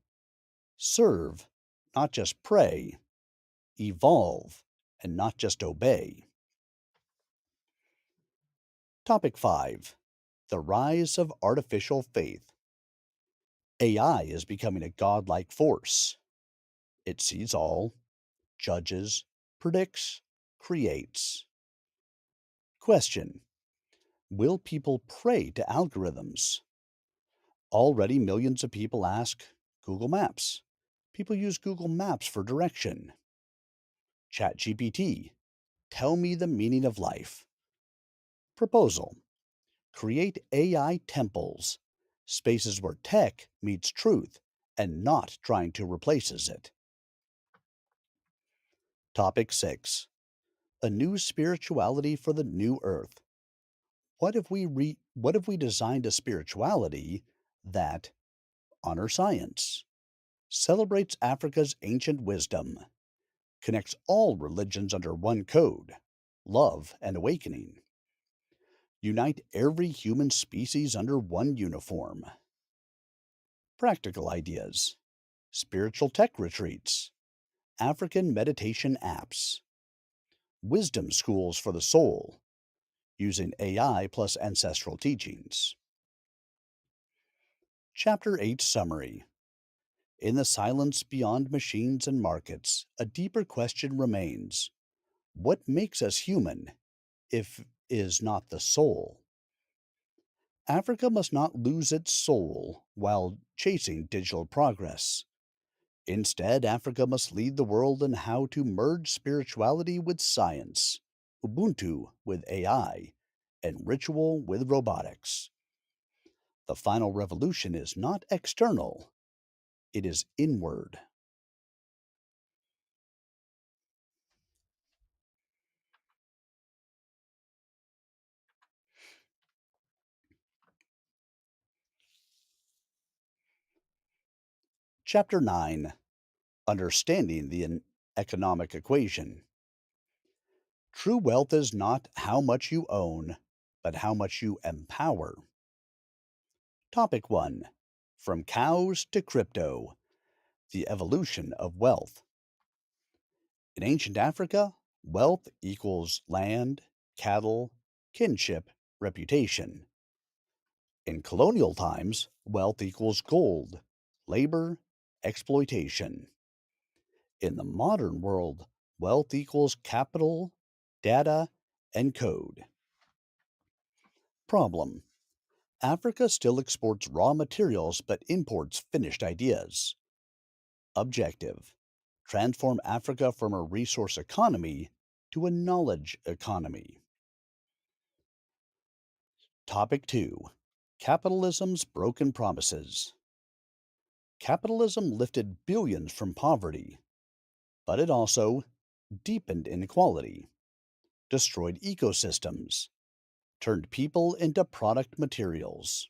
Serve, not just pray. Evolve, and not just obey. Topic 5: The Rise of Artificial Faith. AI is becoming a godlike force. It sees all, judges, predicts, creates. Question: will people pray to algorithms? Already millions of people ask Google Maps. People use Google Maps for direction. ChatGPT: tell me the meaning of life. Proposal: create AI temples, spaces where tech meets truth and not trying to replaces it. Topic 6: a new spirituality for the new earth. What if we designed a spirituality that honors science, celebrates Africa's ancient wisdom, connects all religions under one code, love and awakening, unite every human species under one uniform? Practical ideas: spiritual tech retreats, African meditation apps, wisdom schools for the soul, using AI plus ancestral teachings. Chapter 8 Summary: in the silence beyond machines and markets, a deeper question remains. What makes us human, if is not the soul? Africa must not lose its soul while chasing digital progress. Instead, Africa must lead the world in how to merge spirituality with science, Ubuntu with AI, and ritual with robotics. The final revolution is not external, it is inward. Chapter 9: understanding the economic equation. True wealth is not how much you own, but how much you empower. Topic 1: from cows to crypto, the evolution of wealth. In ancient Africa, wealth equals land, cattle, kinship, reputation. In colonial times, wealth equals gold, labor, exploitation. In the modern world, wealth equals capital, data, and code. Problem: Africa still exports raw materials but imports finished ideas. Objective: transform Africa from a resource economy to a knowledge economy. Topic 2: capitalism's broken promises. Capitalism lifted billions from poverty, but it also deepened inequality, destroyed ecosystems, turned people into product materials.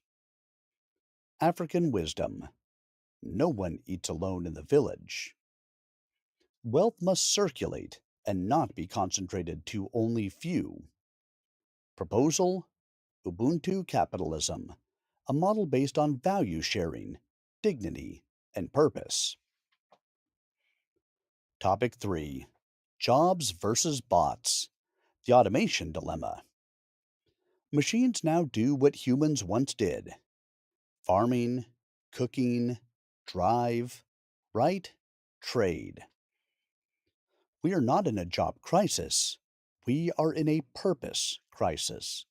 African wisdom: no one eats alone in the village. Wealth must circulate and not be concentrated to only few. Proposal: Ubuntu capitalism, a model based on value sharing, dignity, and purpose. Topic 3: jobs versus bots, the automation dilemma. Machines now do what humans once did: farming, cooking, drive, write, trade. We are not in a job crisis. We are in a purpose crisis.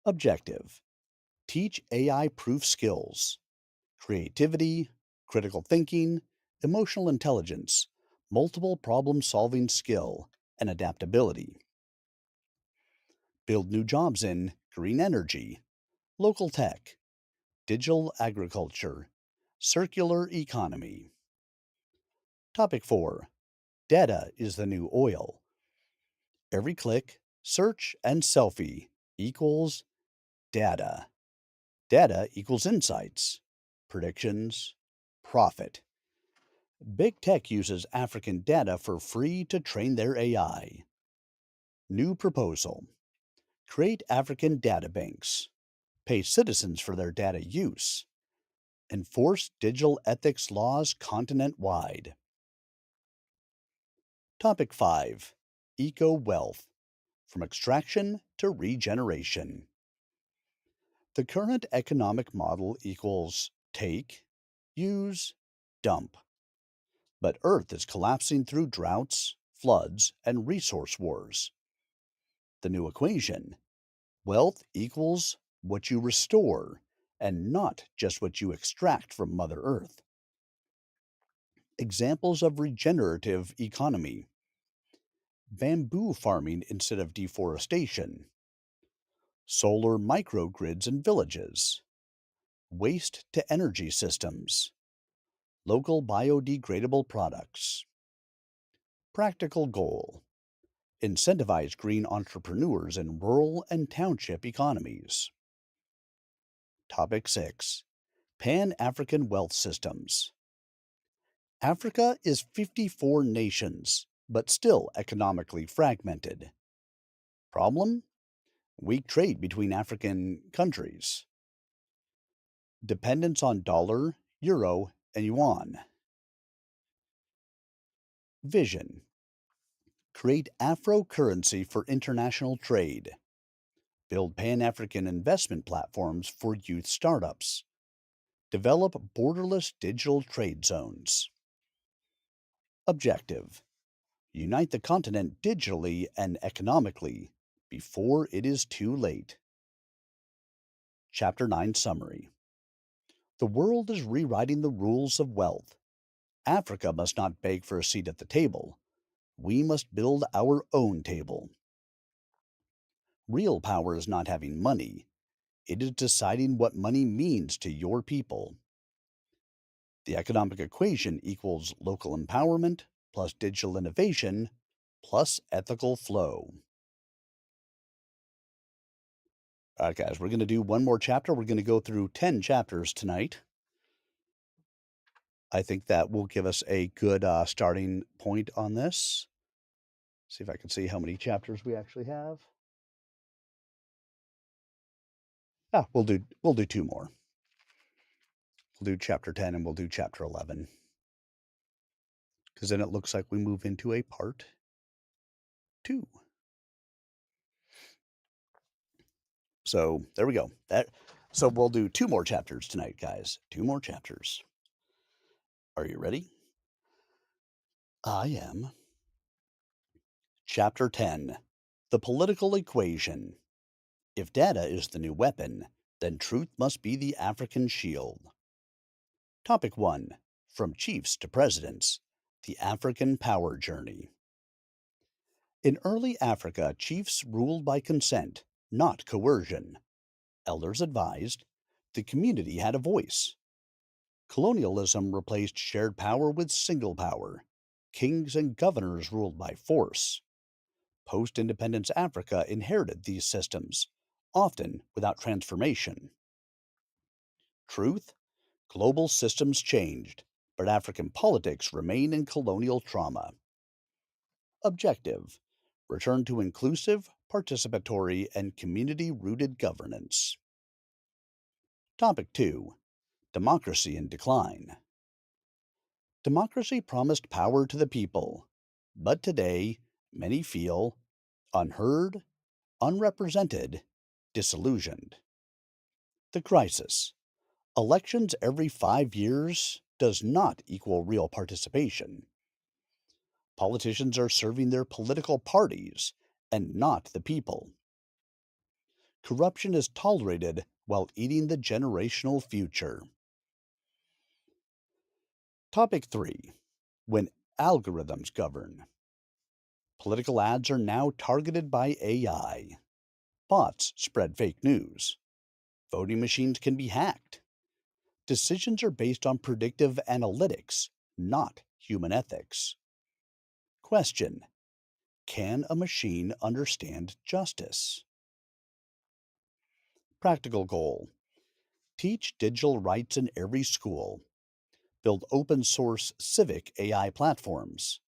Objective: teach AI proof skills: creativity, critical thinking, emotional intelligence, multiple problem solving skill, and adaptability. Build new jobs in green energy, local tech, digital agriculture, circular economy. Topic 4: data is the new oil. Every click, search, and selfie equals data. Data equals insights, predictions, profit. Big tech uses African data for free to train their AI. New proposal: create African data banks, pay citizens for their data use, enforce digital ethics laws continent wide. Topic 5: eco wealth, from extraction to regeneration. The current economic model equals take, use, dump. But Earth is collapsing through droughts, floods, and resource wars. The new equation: wealth equals what you restore, and not just what you extract from Mother Earth. Examples of regenerative economy: bamboo farming instead of deforestation, solar microgrids in villages, waste to energy systems, local biodegradable products. Practical goal: incentivize green entrepreneurs in rural and township economies. Topic 6: Pan African Wealth Systems. Africa is 54 nations, but still economically fragmented. Problem: weak trade between African countries, dependence on dollar, euro, and yuan. Vision: create Afro currency for international trade, build Pan African investment platforms for youth startups, develop borderless digital trade zones. Objective: unite the continent digitally and economically before it is too late. Chapter 9 Summary: the world is rewriting the rules of wealth. Africa must not beg for a seat at the table. We must build our own table. Real power is not having money. It is deciding what money means to your people. The economic equation equals local empowerment plus digital innovation plus ethical flow. All right, guys, we're going to do one more chapter. We're going to go through 10 chapters tonight. I think that will give us a good starting point on this. See if I can see how many chapters we actually have. Ah, we'll do two more. We'll do chapter 10 and we'll do chapter 11. Because then it looks like we move into a part 2. So there we go. So we'll do 2 more chapters tonight, guys. 2 more chapters. Are you ready? I am. Chapter 10: The Political Equation. If data is the new weapon, then truth must be the African shield. Topic 1: From Chiefs to Presidents: The African Power Journey. In early Africa, chiefs ruled by consent, not coercion. Elders advised. The community had a voice. Colonialism replaced shared power with single power. Kings and governors ruled by force. Post independence Africa inherited these systems, often without transformation. Truth: global systems changed, but African politics remain in colonial trauma. Objective: return to inclusive, participatory, and community rooted governance. Topic 2: Democracy in Decline. Democracy promised power to the people, but today many feel unheard, unrepresented, disillusioned. The crisis: elections every 5 years does not equal real participation. Politicians are serving their political parties and not the people. Corruption is tolerated while eating the generational future. Topic 3: when algorithms govern. Political ads are now targeted by AI. Bots spread fake news. Voting machines can be hacked. Decisions are based on predictive analytics, not human ethics. Question: can a machine understand justice? Practical goal: teach digital rights in every school. Build open source civic AI platforms.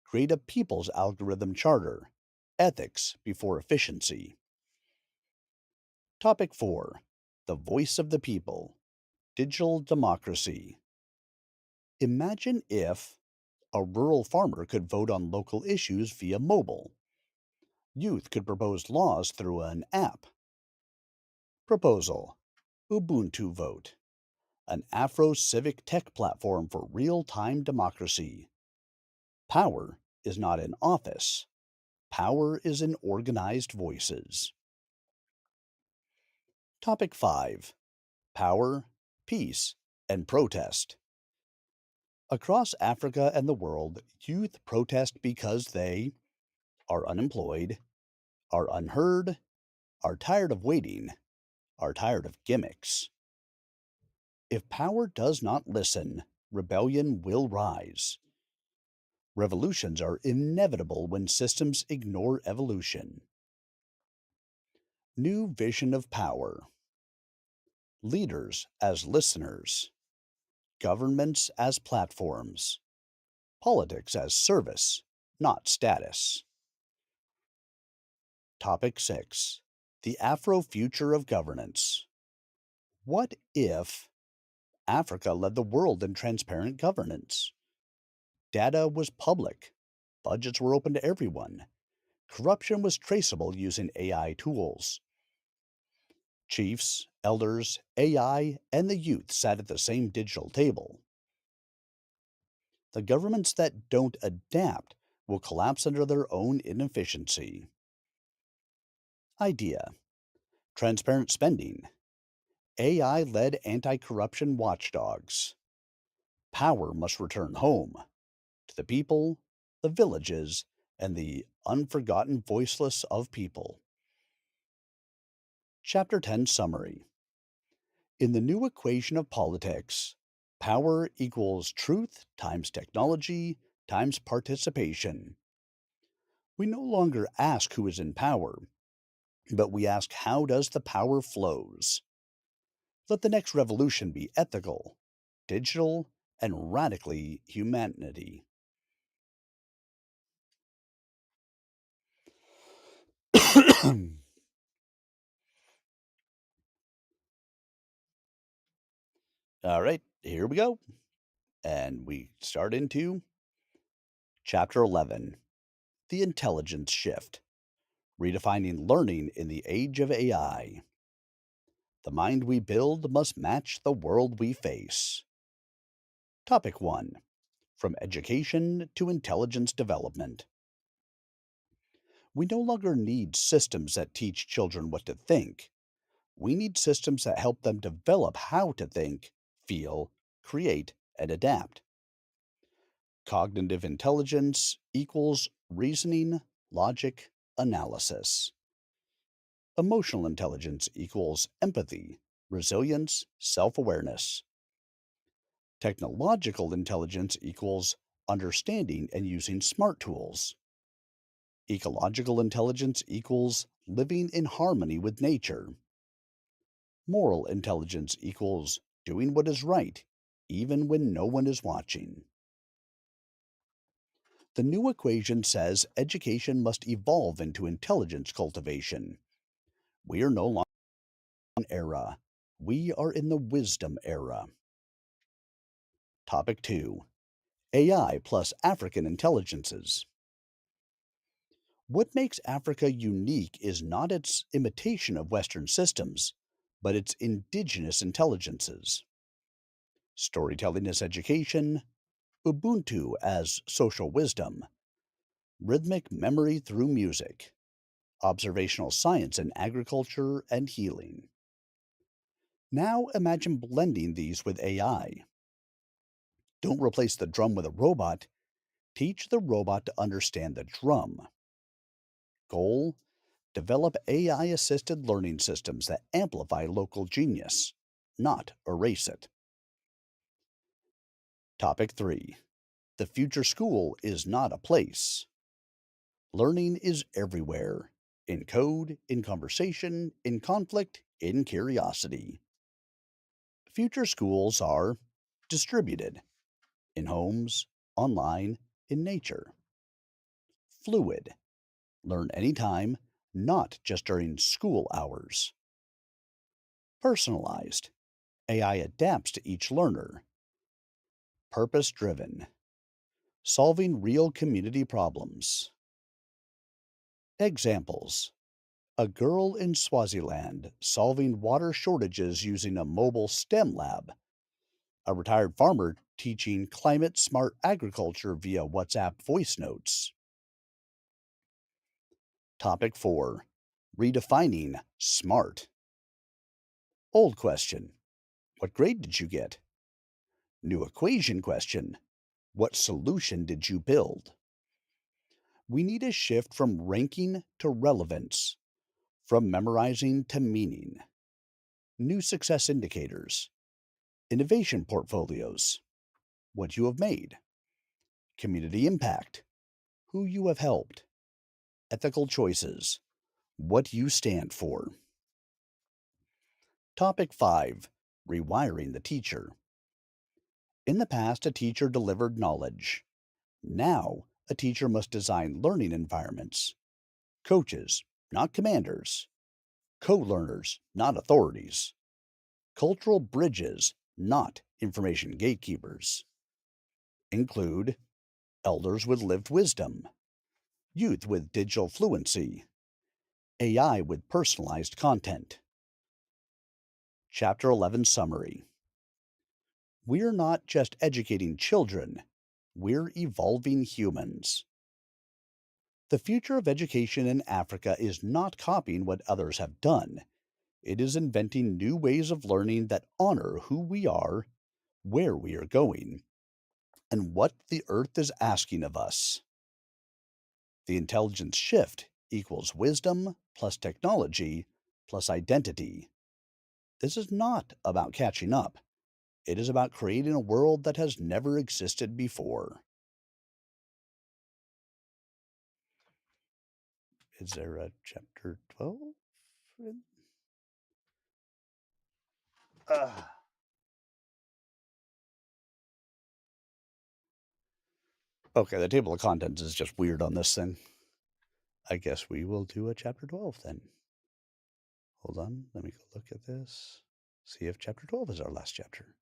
Create a people's algorithm charter. Ethics before efficiency. Topic 4: the voice of the people. Digital democracy. Imagine if a rural farmer could vote on local issues via mobile. Youth could propose laws through an app. Proposal: Ubuntu vote. an Afro-civic tech platform for real-time democracy. Power is not in office. Power is in organized voices. Topic 5. Power, Peace, and Protest. Across Africa and the world, youth protest because they are unemployed, are unheard, are tired of waiting, are tired of gimmicks. If power does not listen, rebellion will rise. Revolutions are inevitable when systems ignore evolution. New vision of power. Leaders as listeners. Governments as platforms. Politics as service, not status. Topic 6. The Afro future of governance. What if Africa led the world in transparent governance? Data was public. Budgets were open to everyone. Corruption was traceable using AI tools. Chiefs, elders, AI, and the youth sat at the same digital table. The governments that don't adapt will collapse under their own inefficiency. Idea. Transparent spending. AI led anti corruption watchdogs. Power must return home to the people, the villages, and the unforgotten voiceless of people. Chapter 10 Summary. In the new equation of politics, power equals truth times technology times participation. We no longer ask who is in power, but we ask how does the power flows. Let the next revolution be ethical, digital, and radically humanity. All right, here we go. And we start into Chapter 11 The Intelligence Shift Redefining Learning in the Age of AI. The mind we build must match the world we face. Topic 1 From Education to Intelligence Development. We no longer need systems that teach children what to think. We need systems that help them develop how to think, feel, create, and adapt. Cognitive intelligence equals reasoning, logic, analysis. Emotional intelligence equals empathy, resilience, self awareness. Technological intelligence equals understanding and using smart tools. Ecological intelligence equals living in harmony with nature. Moral intelligence equals doing what is right, even when no one is watching. The new equation says education must evolve into intelligence cultivation. We are no longer in an era. We are in the wisdom era. Topic 2 AI plus African intelligences. What makes Africa unique is not its imitation of Western systems, but its indigenous intelligences. Storytelling as education, Ubuntu as social wisdom, rhythmic memory through music, observational science in agriculture and healing. Now imagine blending these with AI. Don't replace the drum with a robot, teach the robot to understand the drum. Goal Develop AI assisted learning systems that amplify local genius, not erase it. Topic 3 The future school is not a place. Learning is everywhere in code, in conversation, in conflict, in curiosity. Future schools are distributed in homes, online, in nature. Fluid Learn anytime, not just during school hours. Personalized AI adapts to each learner. Purpose driven Solving real community problems. Examples A girl in Swaziland solving water shortages using a mobile STEM lab. A retired farmer teaching climate smart agriculture via WhatsApp voice notes. Topic 4: Redefining smart. Old question: What grade did you get? New equation question: What solution did you build? We need a shift from ranking to relevance, from memorizing to meaning. New success indicators, innovation portfolios, what you have made, community impact, who you have helped, ethical choices, what you stand for. Topic 5: Rewiring the teacher. In the past, a teacher delivered knowledge. Now, a teacher must design learning environments. Coaches, not commanders. Co-learners, not authorities. Cultural bridges, not information gatekeepers. Include elders with lived wisdom, youth with digital fluency, AI with personalized content. Chapter 11 Summary. We're not just educating children, we're evolving humans. The future of education in Africa is not copying what others have done. It is inventing new ways of learning that honor who we are, where we are going, and what the earth is asking of us. The intelligence shift equals wisdom plus technology plus identity. This is not about catching up. It is about creating a world that has never existed before. Is there a chapter 12? Okay, the table of contents is just weird on this thing. I guess we will do a chapter 12 then. Hold on, let me go look at this. See if chapter 12 is our last chapter.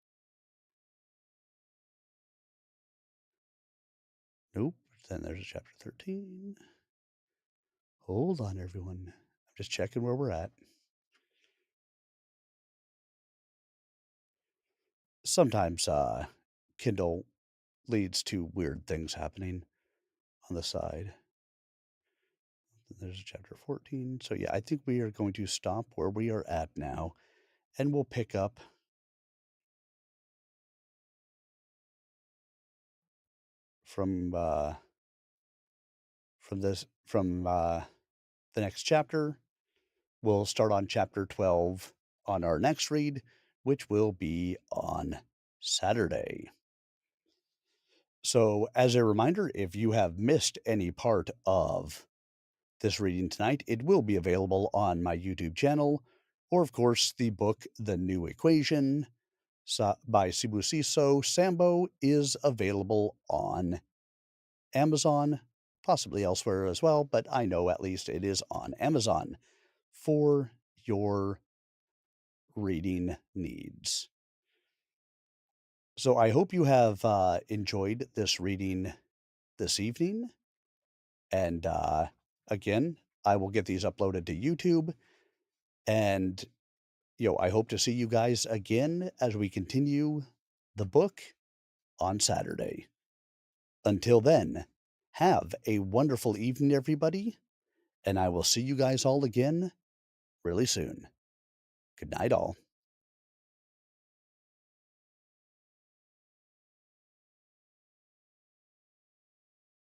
Nope, then there's a chapter 13. Hold on, everyone. I'm just checking where we're at. Sometimes Kindle leads to weird things happening on the side. There's chapter 14. So, yeah, I think we are going to stop where we are at now, and we'll pick up from the next chapter. We'll start on chapter 12 on our next read, which will be on Saturday. So, as a reminder, if you have missed any part of this reading tonight, it will be available on my YouTube channel, or, of course, the book The New Equation by Sibusiso Sambo is available on Amazon, possibly elsewhere as well, but I know at least it is on Amazon for your reading needs. So I hope you have enjoyed this reading this evening. And again, I will get these uploaded to YouTube. And, I hope to see you guys again as we continue the book on Saturday. Until then, have a wonderful evening, everybody. And I will see you guys all again really soon. Good night, all.